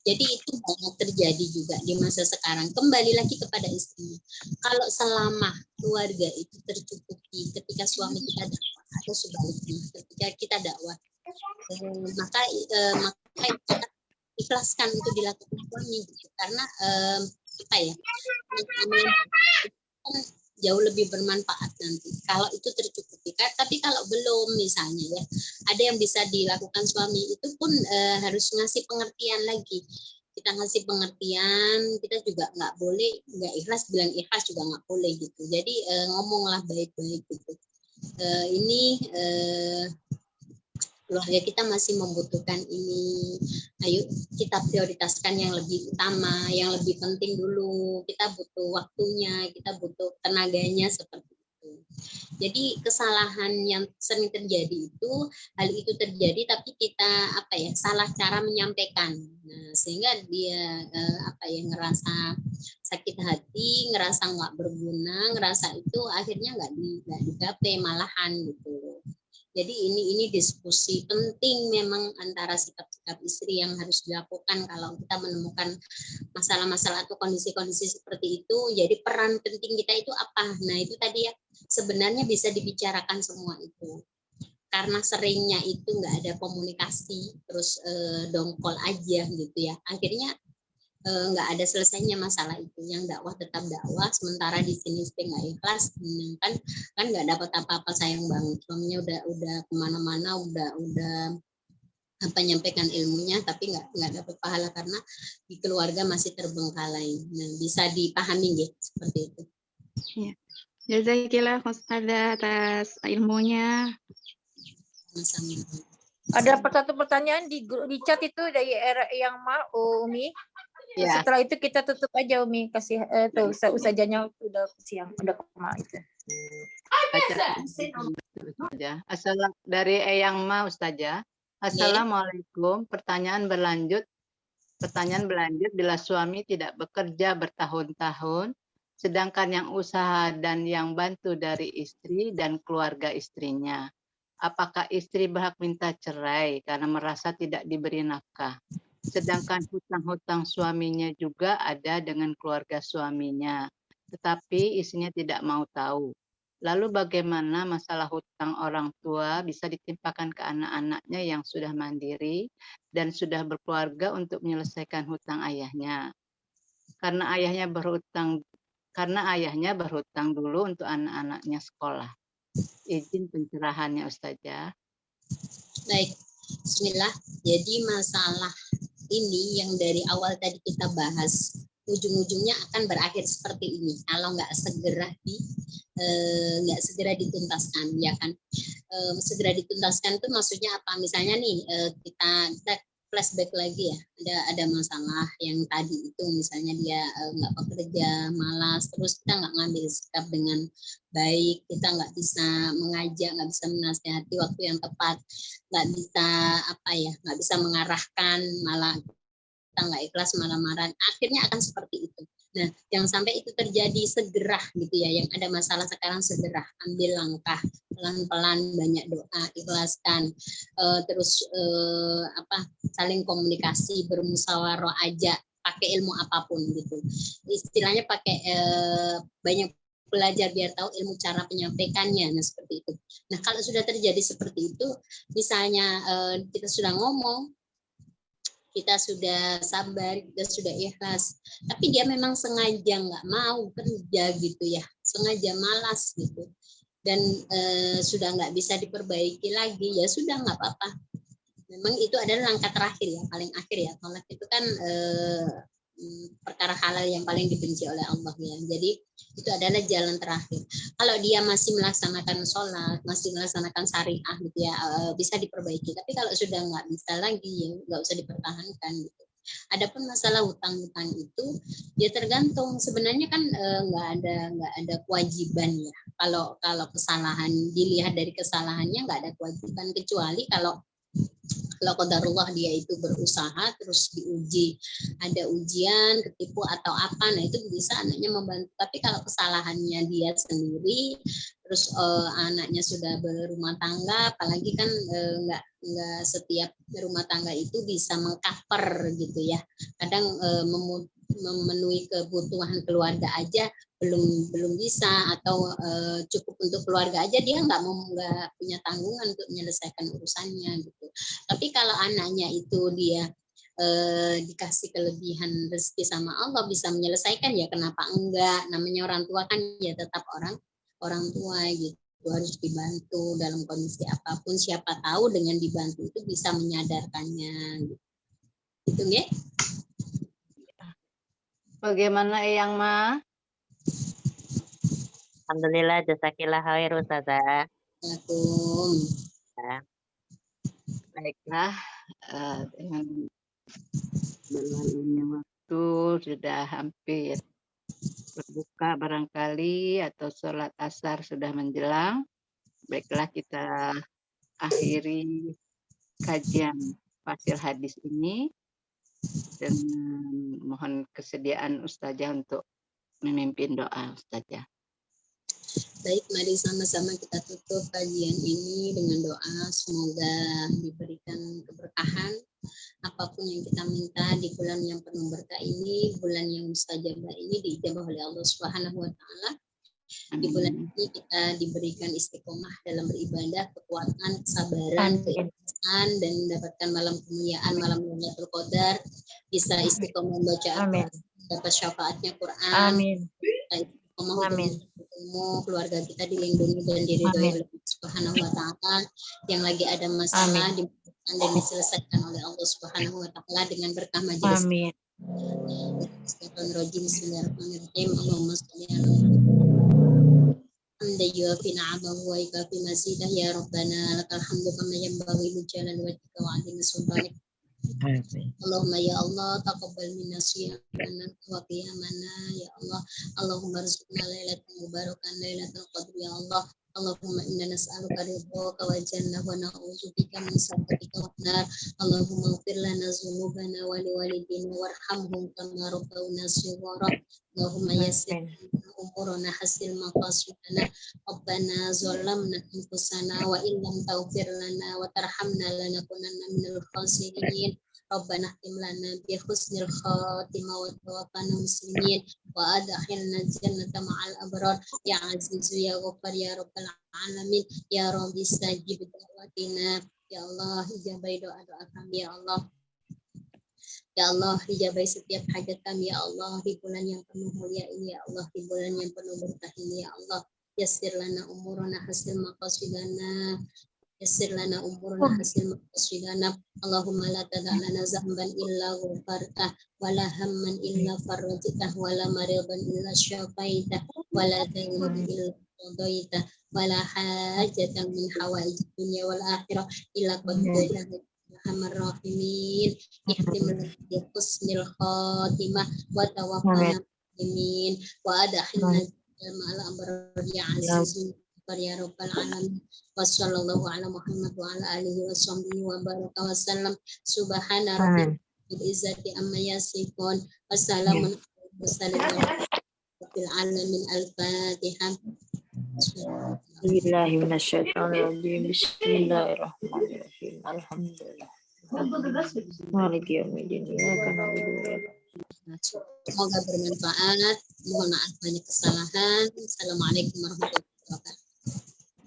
[SPEAKER 3] Jadi itu banyak terjadi juga di masa sekarang. Kembali lagi kepada istri. Kalau selama keluarga itu tercukupi ketika suami kita dakwah atau sebaliknya ketika kita dakwah, maka ikhlaskan untuk dilakukan suami gitu. Karena apa ya, jauh lebih bermanfaat nanti kalau itu tercukupi. Tapi kalau belum misalnya ya, ada yang bisa dilakukan suami itu pun harus ngasih pengertian lagi. Kita ngasih pengertian, kita juga nggak boleh nggak ikhlas, bilang ikhlas juga nggak boleh gitu. Jadi ngomonglah baik-baik gitu. Ini keluarga kita masih membutuhkan ini. Ayo kita prioritaskan yang lebih utama, yang lebih penting dulu. Kita butuh waktunya, kita butuh tenaganya seperti itu. Jadi kesalahan yang sering terjadi itu, hal itu terjadi tapi kita salah cara menyampaikan. Nah, sehingga dia ngerasa sakit hati, ngerasa nggak berguna, ngerasa itu akhirnya nggak digapai malahan gitu. Jadi ini diskusi penting memang antara sikap-sikap istri yang harus dilakukan kalau kita menemukan masalah-masalah atau kondisi-kondisi seperti itu. Jadi peran penting kita itu apa? Nah itu tadi ya, sebenarnya bisa dibicarakan semua itu. Karena seringnya itu nggak ada komunikasi, terus dongkol aja gitu ya. Akhirnya nggak ada selesainya masalah itu. Yang dakwah tetap dakwah, sementara di sini istri nggak ikhlas, kan nggak dapat apa-apa, sayang banget. Suaminya udah kemana-mana, udah nyampaikan ilmunya, tapi nggak dapat pahala karena di keluarga masih terbengkalai. Nah, bisa dipahami ya seperti itu.
[SPEAKER 7] Ya. Jazakillah Ustazah atas ilmunya.
[SPEAKER 3] Sama-sama.
[SPEAKER 1] Ada satu pertanyaan di chat itu dari yang mau Umi.
[SPEAKER 2] Ya.
[SPEAKER 1] Setelah itu kita tutup aja Umi, kasih tuh usahanya udah siang, udah kemana itu.
[SPEAKER 2] Assalam dari Eyang Ma Ustazah. Assalamualaikum. Pertanyaan berlanjut bila suami tidak bekerja bertahun-tahun, sedangkan yang usaha dan yang bantu dari istri dan keluarga istrinya. Apakah istri berhak minta cerai karena merasa tidak diberi nafkah? Sedangkan hutang-hutang suaminya juga ada dengan keluarga suaminya, tetapi istrinya tidak mau tahu. Lalu bagaimana masalah hutang orang tua bisa ditimpakan ke anak-anaknya yang sudah mandiri dan sudah berkeluarga untuk menyelesaikan hutang ayahnya? Karena ayahnya berhutang dulu untuk anak-anaknya sekolah. Izin pencerahannya Ustazah.
[SPEAKER 3] Baik, bismillah. Jadi masalah ini yang dari awal tadi kita bahas, ujung-ujungnya akan berakhir seperti ini kalau nggak segera dituntaskan, ya kan? Segera dituntaskan itu maksudnya apa? Misalnya nih kita flashback lagi ya, ada masalah yang tadi itu, misalnya dia nggak bekerja, malas, terus kita nggak ngambil sikap dengan baik, kita nggak bisa mengajak, nggak bisa menasihati waktu yang tepat, nggak bisa mengarahkan, malah kita nggak ikhlas, malah marah, akhirnya akan seperti itu. Nah, jangan sampai itu terjadi, segera gitu ya. Yang ada masalah sekarang segera ambil langkah, pelan-pelan, banyak doa, ikhlaskan, terus saling komunikasi, bermusyawarah aja, pakai ilmu apapun gitu. Istilahnya pakai banyak belajar biar tahu ilmu cara penyampaikannya. Nah, seperti itu. Nah, kalau sudah terjadi seperti itu, misalnya kita sudah ngomong, kita sudah sabar, kita sudah ikhlas, tapi dia memang sengaja nggak mau kerja gitu ya, sengaja malas gitu, dan sudah nggak bisa diperbaiki lagi, ya sudah nggak apa-apa. Memang itu adalah langkah terakhir ya, paling akhir ya. Tolak itu kan perkara halal yang paling dibenci oleh Allah ya. Jadi itu adalah jalan terakhir. Kalau dia masih melaksanakan sholat, masih melaksanakan syariah gitu ya, bisa diperbaiki. Tapi kalau sudah nggak bisa lagi, ya nggak usah dipertahankan gitu. Adapun masalah hutang-hutang itu, ya tergantung. Sebenarnya kan nggak ada kewajiban ya. Kalau kesalahan dilihat dari kesalahannya nggak ada kewajiban, kecuali kalau qadarullah dia itu berusaha terus diuji, ada ujian, ketipu atau apa, nah itu bisa anaknya membantu. Tapi kalau kesalahannya dia sendiri, terus anaknya sudah berumah tangga, apalagi kan nggak setiap rumah tangga itu bisa mengcover gitu ya. Kadang memenuhi kebutuhan keluarga aja belum bisa, atau cukup untuk keluarga aja dia nggak punya tanggungan untuk menyelesaikan urusannya gitu. Tapi kalau anaknya itu dia dikasih kelebihan rezeki sama Allah bisa menyelesaikan, ya kenapa enggak? Namanya orang tua kan ya tetap orang tua gitu, harus dibantu dalam kondisi apapun, siapa tahu dengan dibantu itu bisa menyadarkannya gitu ya.
[SPEAKER 2] Bagaimana Eyang Ma?
[SPEAKER 9] Alhamdulillah, jazakillah khair Ustazah.
[SPEAKER 2] Baiklah, dengan berlalunya waktu sudah hampir berbuka barangkali atau sholat asar sudah menjelang. Baiklah, kita akhiri kajian fasil hadis ini dan mohon kesediaan Ustazah untuk memimpin doa Ustazah.
[SPEAKER 3] Baik, mari sama-sama kita tutup kajian ini dengan doa. Semoga diberikan keberkahan apapun yang kita minta di bulan yang penuh berkah ini, bulan yang mustajabah ini diijabah oleh Allah Subhanahu wa taala. Di bulan ini kita diberikan istiqomah dalam beribadah, kekuatan, kesabaran, keikhlasan, dan mendapatkan malam kemuliaan, malam Lailatul Qadar, bisa istiqomah membaca Al-Qur'an, dapat syafaatnya Quran. Amin. Amin. Keluarga kita dilindungi dan diridhoi oleh Allah Subhanahu wa taala. Yang lagi ada masalah dimudahkan dan diselesaikan oleh Allah Subhanahu wa taala dengan berkah majelis. Amin. Bismillahirrahmanirrahim. Allahumma shalli ala Muhammad yuafi na'amahu wa yukafi mazidah ya Rabbana lakal hamdu kama yanbaghi li jalali wajhika wa 'azimi sultanik. Allahumma ya Allah taqabbal minna siyamana wa qiyamana ya Allah. Allahumma rizqna lailatan mubarakan lailatul qadr ya Allah. Allahumma inna nas'aluka ridhaka wa jannah wa na'udzubika min sakhatika wan nar. Allahumma ighfir lana dzunubana wa liwalidina warhamhum kama rabbawna shighara. Allahumma yassir umurana hasil maqasidana. Rabbana zalamna anfusana wa illam taghfir lana wa tarhamna lanakunanna minal khasirin. Rabbana khtim lana bi husnil khatimah wa tawaffana muslimin wa adkhilna jannata ma'al abrar ya azizu ya ghaffar ya rabbal alamin ya rabbi stajib da'watina ya Allah, ijabai doa-doa kami ya Allah. Ya Allah, ijabai setiap hajat kami ya Allah di bulan yang penuh mulia ini ya Allah, di bulan yang penuh berkah ini ya Allah. Yassir lana umurana hasil maqasidana. Yassir lana umurna hasil maqasidana. Allahumma la tada' lana zamban illa ghafartah wa la hamman illa farajtah wa la maridan illa syafaitah wa la daynan illa qadaitah wa la hajatan min hawaij dunya wal akhirah illa qadaitah Arhamar Rahimin. Ihtim lana bi husnil khatimah wa tawaffana muslimin wa adkhilna ma'al abrar ya aziz ya rabbal alamin. Wassallallahu ala Muhammad wa ala alihi wa sahbihi wa baraka wa sallam. Subhana rabbika bil izzati amma yasifun. Wassalamun ala alamin. Al-Fatihah.
[SPEAKER 1] Billahi minasyaitonirrajim. Bismillahirrahmanirrahim. Alhamdulillah. Maliki yaumiddin.
[SPEAKER 3] Semoga bermanfaat. Mohon maaf banyak kesalahan. Assalamualaikum warahmatullahi wabarakatuh.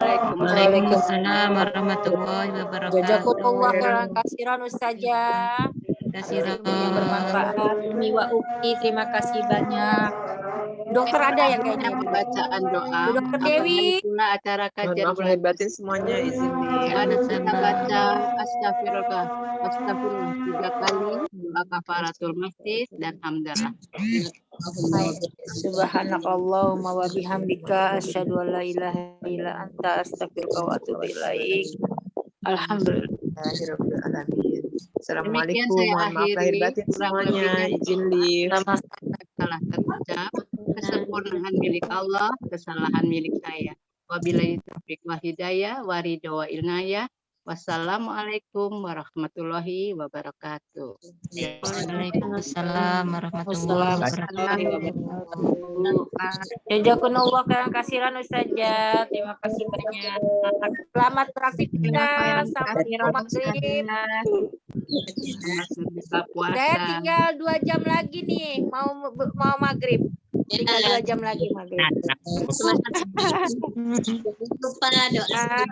[SPEAKER 10] Waalaikumsalam warahmatullahi wabarakatuh.
[SPEAKER 1] Jazakumullah khairan katsiran Ustazah. Yang bermanfaat. Umi wa Ukti, terima kasih banyak. Dokter ada ya kayaknya
[SPEAKER 2] bacaan doa.
[SPEAKER 1] Dokter Dewi.
[SPEAKER 2] Pula acara kajian
[SPEAKER 10] Maaf lahir batin semuanya izin
[SPEAKER 2] ada kita baca astagfirullah 3 kali, doa kafaratul masjid dan hamdalah.
[SPEAKER 1] Subhanakallahumma wa bihamdika asyhadu an la ilaha illa anta astaghfiruka wa atubu ilaik.
[SPEAKER 10] Alhamdulillahirabbil alamin. Assalamualaikum, mohon maaf lahir batin semuanya, izin live.
[SPEAKER 2] Salah terucap, kesempurnaan milik Allah, kesalahan milik saya. Wabillahi taufiq wa hidayah, wa ridha wa inayah. Wassalamualaikum warahmatullahi wabarakatuh.
[SPEAKER 10] Waalaikumsalam warahmatullahi wabarakatuh.
[SPEAKER 1] Jazakumullah khairan katsiran Ustazah. Terima kasih banyak. Selamat beraktivitas sampai maghrib. Saya tinggal 2 jam lagi nih, mau maghrib. Tinggal 2 jam lagi maghrib.
[SPEAKER 3] Lupa doa.